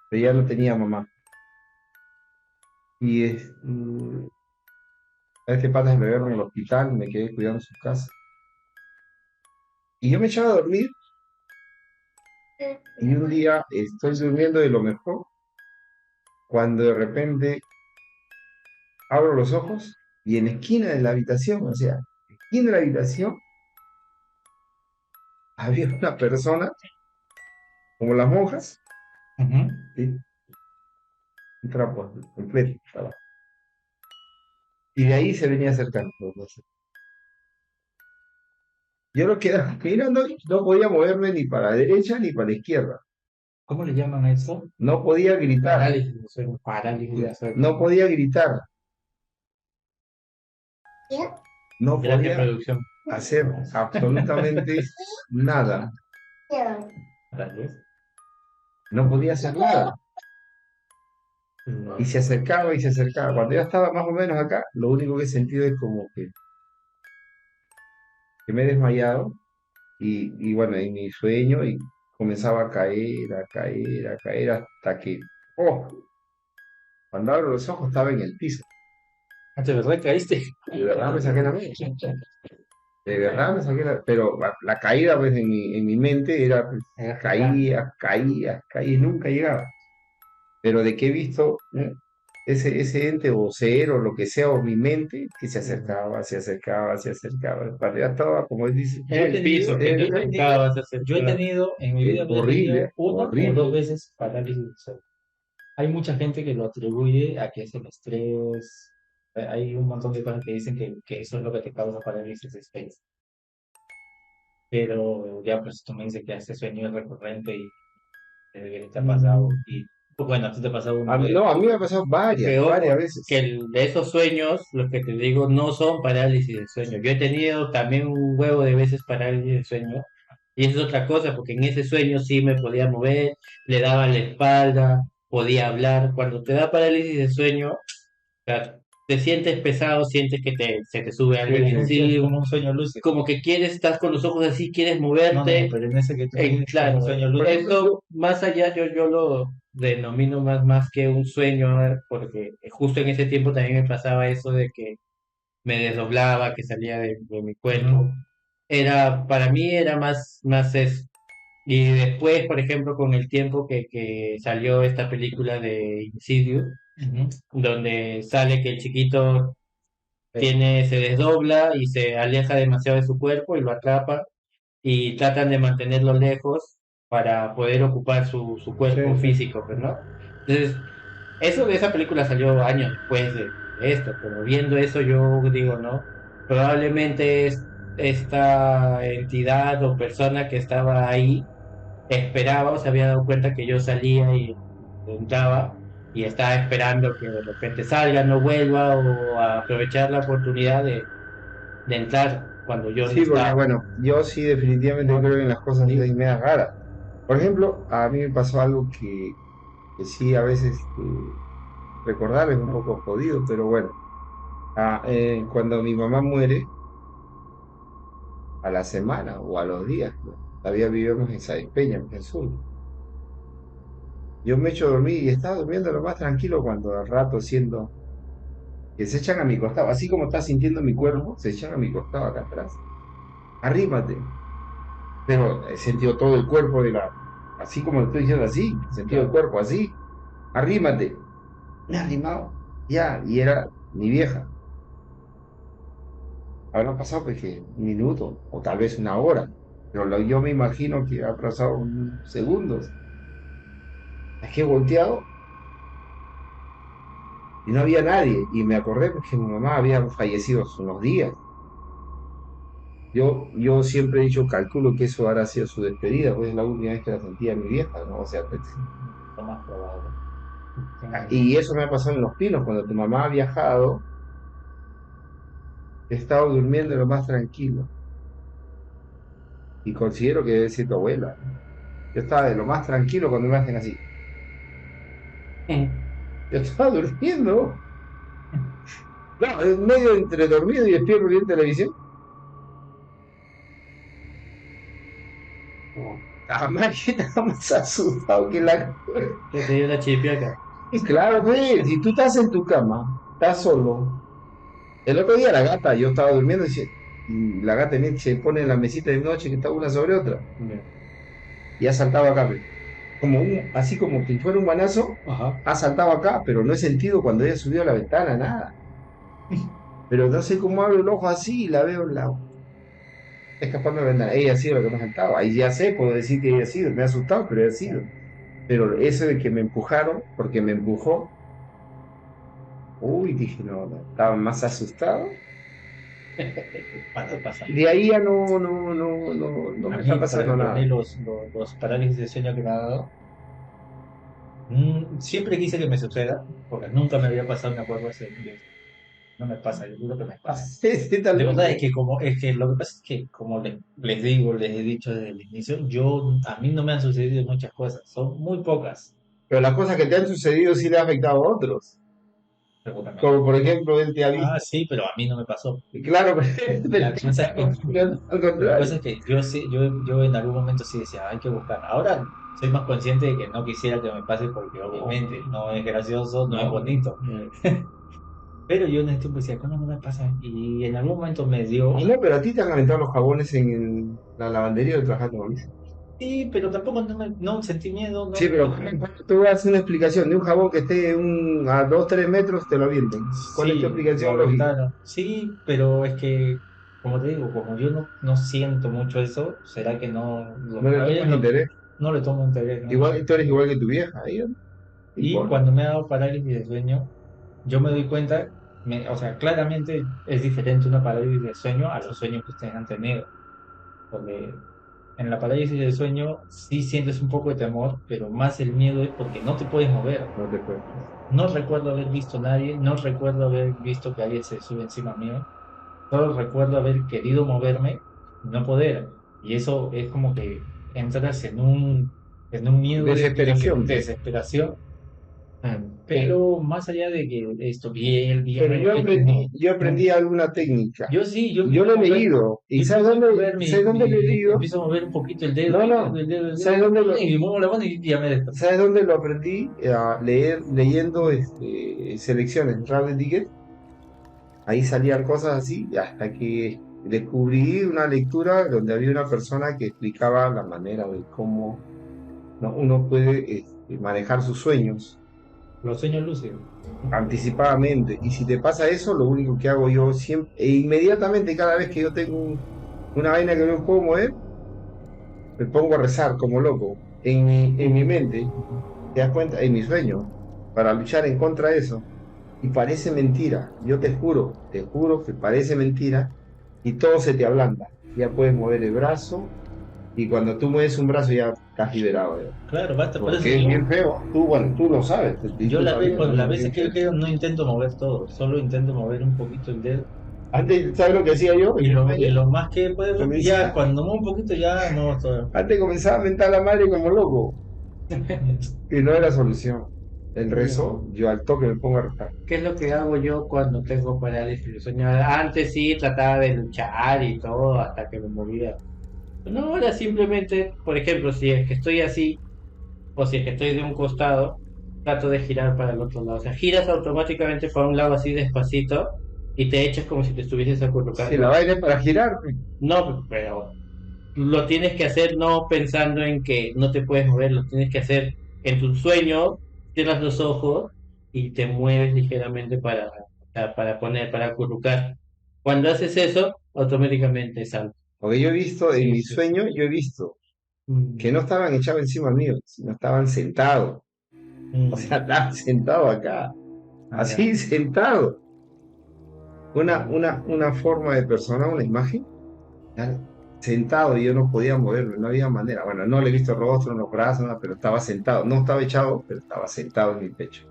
pero ya no tenía mamá. A este pata se lo llevaron al hospital, me quedé cuidando su casa. Y yo me echaba a dormir, y un día estoy durmiendo de lo mejor, cuando de repente abro los ojos, y en la esquina de la habitación, o sea, en la esquina de la habitación, había una persona, como las monjas, Ujú. ¿sí? Un trapo completo. ¿Verdad? Y de ahí se venía acercando. Yo lo quedaba mirando, no podía moverme ni para la derecha ni para la izquierda. ¿Cómo le llaman a eso? No podía gritar, Parálisis de sueño, parálisis de no sueño. podía gritar, no Gracias, podía producción. hacer absolutamente nada, Gracias. no podía hacer nada. No. Y se acercaba y se acercaba. Cuando ya estaba más o menos acá, lo único que he sentido es como que me he desmayado y bueno, en mi sueño y comenzaba a caer, a caer, a caer hasta que, oh, cuando abro los ojos estaba en el piso. ¿De verdad caíste? De verdad me saqué la De verdad me saqué pero la caída pues en mi mente era pues, caía, caía, caía y nunca llegaba. Pero de que he visto ese ente o ser o lo que sea, o mi mente, que se acercaba, se acercaba, se acercaba. Cuando ya estaba, como él dice, En el piso, que te acercabas, Yo he tenido, en mi vida he horrible, tenido una o horrible. dos veces parálisis del sueño. Hay mucha gente que lo atribuye a que es el estrés. Hay un montón de cosas que dicen que eso es lo que te causa parálisis de sueño. Pero ya, pues tú me dices que este sueño es recurrente y que te ha pasado. Y pues, bueno, a ti te ha pasado una vez. No, a mí me ha pasado Que varias ojo, que veces. de esos sueños, los que te digo, no son parálisis de sueño. Yo he tenido también un huevo de veces parálisis de sueño. Y eso es otra cosa, porque en ese sueño sí me podía mover, le daba la espalda, podía hablar. Cuando te da parálisis de sueño, sea, te sientes pesado, sientes que se te sube alguien Sí, sí. Es encima, como un sueño lúcido. como que quieres, estás con los ojos así, quieres No, no, no, moverte. pero en ese que tú me dices es como un Claro, sueño Por lúcido. ejemplo, eso más allá yo lo denomino más que un sueño, porque justo en ese tiempo también me pasaba eso de que me desdoblaba, que salía de mi cuerpo. Ujú, Para mí era más eso. Y después, por ejemplo, con el tiempo que salió esta película de Insidious, ujú. donde sale que el chiquito se desdobla y se aleja demasiado de su cuerpo y lo atrapa y tratan de mantenerlo lejos para poder ocupar su sí, cuerpo sí. físico, pues, ¿no? Entonces, eso de esa película salió años después de esto, pero viendo eso yo digo, ¿no? Probablemente esta entidad o persona que estaba ahí esperaba o se había dado cuenta que yo salía y entraba y estaba esperando que de repente salga, no vuelva o a aprovechar la oportunidad de entrar cuando yo no Sí, porque estaba. bueno, yo sí definitivamente creo en las cosas Sí. así medias raras. Por ejemplo, a mí me pasó algo que sí a veces recordar es un poco jodido, pero bueno. Cuando mi mamá muere, a la semana o a los días, ¿no? Todavía vivíamos en Saizpeña, en el sur. Yo me echo a dormir y estaba durmiendo lo más tranquilo cuando al rato siento que se echan a mi costado, así como está sintiendo mi cuerpo, se echan a mi costado acá atrás. Arrímate. Pero he sentido todo el cuerpo así como lo estoy diciendo así, he sentido el cuerpo así. Arrímate. Me he arrimado. Ya, y era mi vieja. Habrá pasado pues que un minuto o tal vez una hora, pero yo me imagino que ha pasado segundos. Es que he volteado y no había nadie y me acordé porque mi mamá había fallecido hace unos días. Yo siempre he dicho, calculo que eso habrá sido su despedida, pues es la última vez que la sentía mi vieja, ¿no? O sea, pues, lo más probable. Y eso me ha pasado en Los Pinos, cuando tu mamá ha viajado, he estado durmiendo lo más tranquilo. Y considero que debe ser tu abuela, ¿no? Yo estaba de lo más tranquilo cuando me hacen así. Yo estaba durmiendo. Claro, en medio entre dormido y despierto viendo televisión. Estaba más asustado que la... Que te dio la chipiaca. Claro, pues, si tú estás en tu cama, estás solo. El otro día la gata, yo estaba durmiendo y la gata se pone en la mesita de noche que está una sobre otra. Y ha saltado acá, pues. Así como que fuera un manazo, Ajá. ha saltado acá, pero no he sentido cuando ella subió a la ventana, nada. Pero no sé cómo abro el ojo así y la veo escapando de la ventana. Ella ha sido la que me ha saltado. Ahí ya sé, puedo decir que ella ha sido. Me ha asustado, pero ella ha sido. Pero eso de que me empujaron, porque me empujó, uy, dije, no, no, estaba más asustado. Pasa. De ahí ya no A me mí, está por pasando ejemplo, a nada. mí los parálisis de sueño que me ha dado, siempre quise que me suceda, porque nunca me había pasado, me acuerdo, no me pasa, yo juro que me pasa. Sí, tal De vez. verdad es que lo que pasa es que como les digo, les he dicho desde el inicio, a mí no me han sucedido muchas cosas, son muy pocas, Pero las cosas que te han sucedido sí le han afectado a otros. seguramente. Como por ejemplo, él te ha Ah, visto. sí, pero a mí no me pasó. Y claro, La cosa es que, pero al lo que pasa contrario. es que yo sí, yo en algún momento sí decía, hay que buscar. Ahora soy más consciente de que no quisiera que me pase porque obviamente no es gracioso, no es bonito. Pero yo en este tiempo decía, ¿cómo no me pasa? Y en algún momento me dio, No, pero a ti te han aventado los jabones en la lavandería de trabajando con Luis. sí, pero tampoco no sentí miedo, Sí, no. pero cuando tú haces una explicación de un jabón que esté a 2 3 metros, te lo avienten. ¿Cuál es tu Sí, lo explicación lógica? aventaron. Sí, pero es que, como te digo, como yo no siento mucho eso, ¿será que no, No le a ellos tomas interés. no le tomo interés, ¿no? Igual tú eres igual que tu vieja, ella no Y importa. cuando me ha dado parálisis de sueño, yo me doy cuenta, o sea, claramente es diferente una parálisis de sueño a los sueños que ustedes han tenido. Porque en la parálisis del sueño sí sientes un poco de temor, pero más el miedo es porque no te puedes mover. No te puedes. No recuerdo haber visto a nadie, no recuerdo haber visto que alguien se sube encima mío, solo recuerdo haber querido moverme y no poder. Y eso es como que entras en un miedo Desesperación, de pues. desesperación. Pero más allá de que esto, Pero yo aprendí alguna técnica. yo sí, yo Yo empiezo lo a he mover, leído. ¿Y yo empiezo a mover sabes dónde lo he leído? empiezo a mover un poquito el dedo, No, el dedo, no. el dedo, el ¿Sabes dedo, dónde lo, y muevo la mano y ya me desperté. sabes dónde lo aprendí? A leer, leyendo selecciones, Random Ticket. Ahí salían cosas así, hasta que descubrí una lectura donde había una persona que explicaba la manera de cómo, ¿no?, uno puede manejar sus sueños Los sueños lúcidos. anticipadamente. Y si te pasa eso, lo único que hago yo siempre, e inmediatamente cada vez que yo tengo una vaina que no puedo mover, me pongo a rezar como loco en mi mente, te das cuenta, en mi sueño, para luchar en contra de eso. Y parece mentira, yo te juro que parece mentira y todo se te ablanda. Ya puedes mover el brazo y cuando tú mueves un brazo ya estás liberado. Ya. Claro, basta, por eso Porque es bien feo. Bueno, tú lo sabes. Y yo tú las sabías, ¿no? Es veces bien que feo. yo quiero no intento mover todo, solo intento mover un poquito el dedo. Antes, ¿sabes lo que hacía yo? Y lo más que puedo, ya Comencé- cuando muevo un poquito ya muevo todo. Antes comenzaba a mentar a la madre como loco y no era solución. El rezo, yo al toque me pongo a rezar. ¿Qué es lo que hago yo cuando tengo parálisis de sueño? Antes sí trataba de luchar y todo hasta que me movía. No, ahora simplemente, por ejemplo, si es que estoy así o si es que estoy de un costado, trato de girar para el otro lado. O sea, giras automáticamente para un lado así despacito y te echas como si te estuvieses Si la acurrucando. vaina es para girar, No, pero lo tienes que hacer no pensando en que no te puedes mover, lo tienes que hacer en tu sueño, cierras los ojos y te mueves ligeramente para acurrucar. Cuando haces eso, automáticamente salta. porque yo he visto en Sí, mi sí, sí. sueño, yo he visto que Mm. no estaban echados encima mío, sino estaban sentados. O sea, estaban sentados acá, Ah, ya. así sentados. Una forma de persona, una imagen, ¿ya? sentado y yo no podía moverme, no había manera. Bueno, no le he visto el rostro, los brazos, nada, pero estaba sentado. No estaba echado, pero estaba sentado en mi pecho.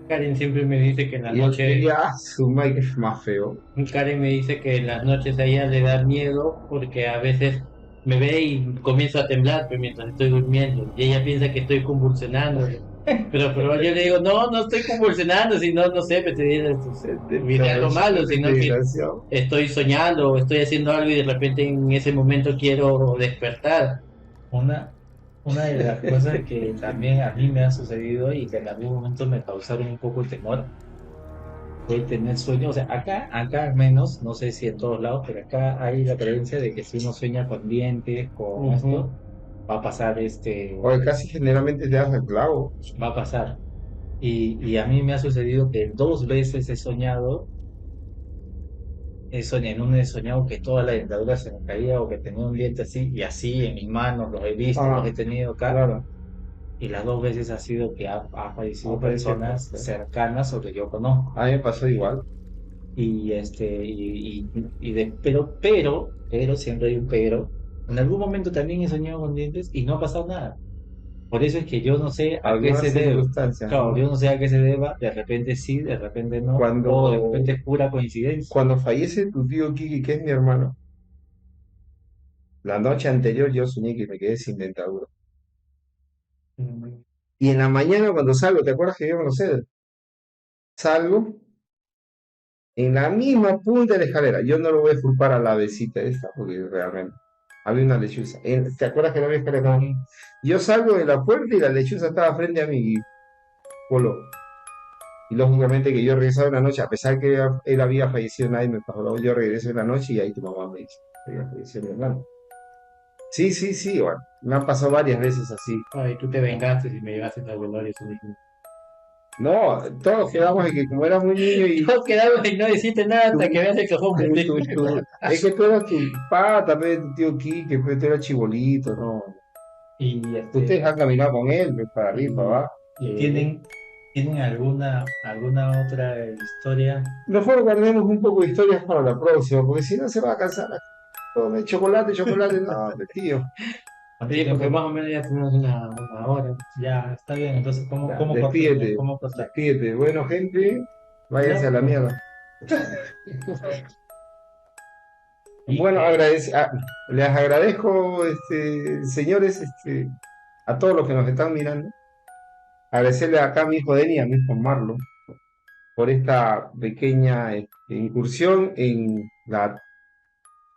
Karen siempre me dice que en la Y yo noche, dije, ah, su madre, que es más feo. Karen me dice que en las noches a ella le da miedo porque a veces me ve y comienzo a temblar pues, mientras estoy durmiendo y ella piensa que estoy convulsionando. Pero yo le digo, no, no estoy convulsionando, sino, no sé, viene algo malo, sino que Desgraciado. estoy soñando o estoy haciendo algo y de repente en ese momento quiero despertar. Una, una de las cosas que también a mí me ha sucedido y que en algún momento me causaron un poco de temor fue tener sueños. O sea, acá al menos, no sé si en todos lados, pero acá hay la creencia de que si uno sueña con dientes, con Ujú. esto, va a pasar Oye, casi generalmente te das el clavo. va a pasar. Y a mí me ha sucedido que dos veces en uno he soñado que toda la dentadura se me caía o que tenía un diente así, y así en mis manos los he visto, los Ah, he tenido acá, claro. y las dos veces ha sido que ha fallecido Aparece personas fuerte. cercanas o que yo conozco. A mí me pasó igual. Y pero, siempre hay un pero. En algún momento también he soñado con dientes y no ha pasado nada. Por eso es que yo no sé a qué Algunas se debe. circunstancias, Claro, ¿no? yo no sé a qué se deba. De repente sí, de repente no. O de Cuando, repente es pura coincidencia. cuando fallece tu tío Kiki, que es mi hermano, la noche anterior yo soñé que me quedé sin dentadura. Mm. Y en la mañana cuando salgo, ¿te acuerdas que yo no sé? Salgo en la misma punta de la escalera. Yo no lo voy a culpar a la besita esta, porque realmente había una lechuza. ¿Te acuerdas que no había escalera? Ujú. Yo salgo de la puerta y la lechuza estaba frente a mí. Y voló. Y lógicamente que yo regresaba una noche, a pesar que él había fallecido, nadie me pasó, yo regresé una noche y ahí tu mamá me dice, había fallecido mi hermano. Sí, sí, sí, bueno, me han pasado varias veces así. Ay, tú te vengaste y me llevaste al velorio eso mismo. No, todos quedamos en que como eras muy niño y Todos quedamos y no deciste nada hasta que tú, veas el cajón vacío. es que tú eras tu pata, también tu tío Kike, pues tú eras chibolito, no. Y Ustedes han caminado con él, pues, para arriba, para y, abajo. y tienen alguna otra historia. Mejor guardemos un poco de historias para la próxima, porque si no se va a cansar. Come chocolate, chocolate, no, tío. ¿Cuánto Sí, porque tiempo? más o menos ya tenemos una hora. Ya, está bien. Entonces, ¿cómo, Ya, cómo corto? despídete, ¿Cómo cortar? despídete. Bueno, gente, váyanse a Ya, la pues. mierda. Y Bueno, que les agradezco, señores, a todos los que nos están mirando. Agradecerle acá a mi hijo Denis, a mi hijo Marlon, por esta pequeña incursión en la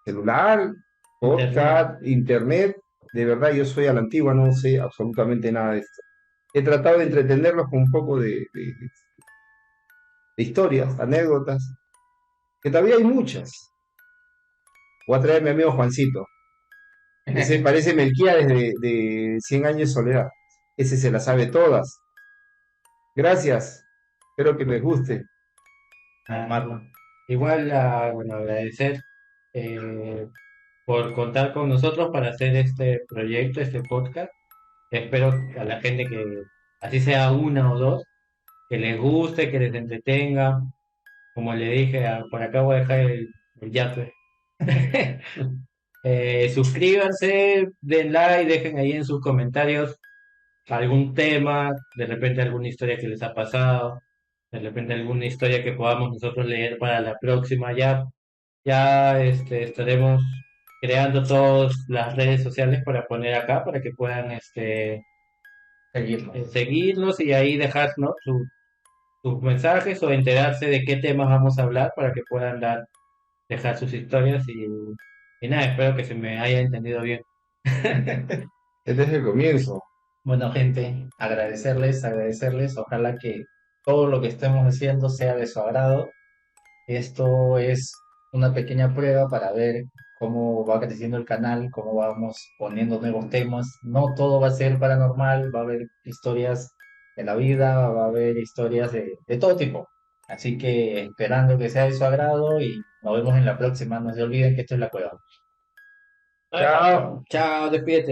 celular, Internet. podcast, internet. De verdad, yo soy a la antigua, no sé absolutamente nada de esto. He tratado de entretenerlos con un poco de historias, anécdotas, que todavía hay muchas. Voy a traer a mi amigo Juancito. Ese parece Melquíades de 100 años de soledad. Ese se la sabe todas. Gracias. Espero que les guste. Marlon. Igual, bueno, agradecer eh, por contar con nosotros para hacer este proyecto, este podcast. Espero a la gente que, así sea una o dos, que les guste, que les entretenga. Como le dije, por acá voy a dejar el yape. Suscríbanse, den like, dejen ahí en sus comentarios algún tema, de repente alguna historia que les ha pasado, de repente alguna historia que podamos nosotros leer para la próxima. Ya estaremos creando todas las redes sociales para poner acá, para que puedan Seguirnos. seguirnos y ahí dejarnos sus mensajes o enterarse de qué temas vamos a hablar para que puedan dejar sus historias y nada, espero que se me haya entendido bien. Este es el comienzo. Bueno, gente, agradecerles. Ojalá que todo lo que estemos haciendo sea de su agrado. Esto es una pequeña prueba para ver cómo va creciendo el canal, cómo vamos poniendo nuevos temas. No todo va a ser paranormal, va a haber historias de la vida, va a haber historias de todo tipo. Así que esperando que sea de su agrado y nos vemos en la próxima. No se olviden que esto es la cueva. Chao. Chao, despídete.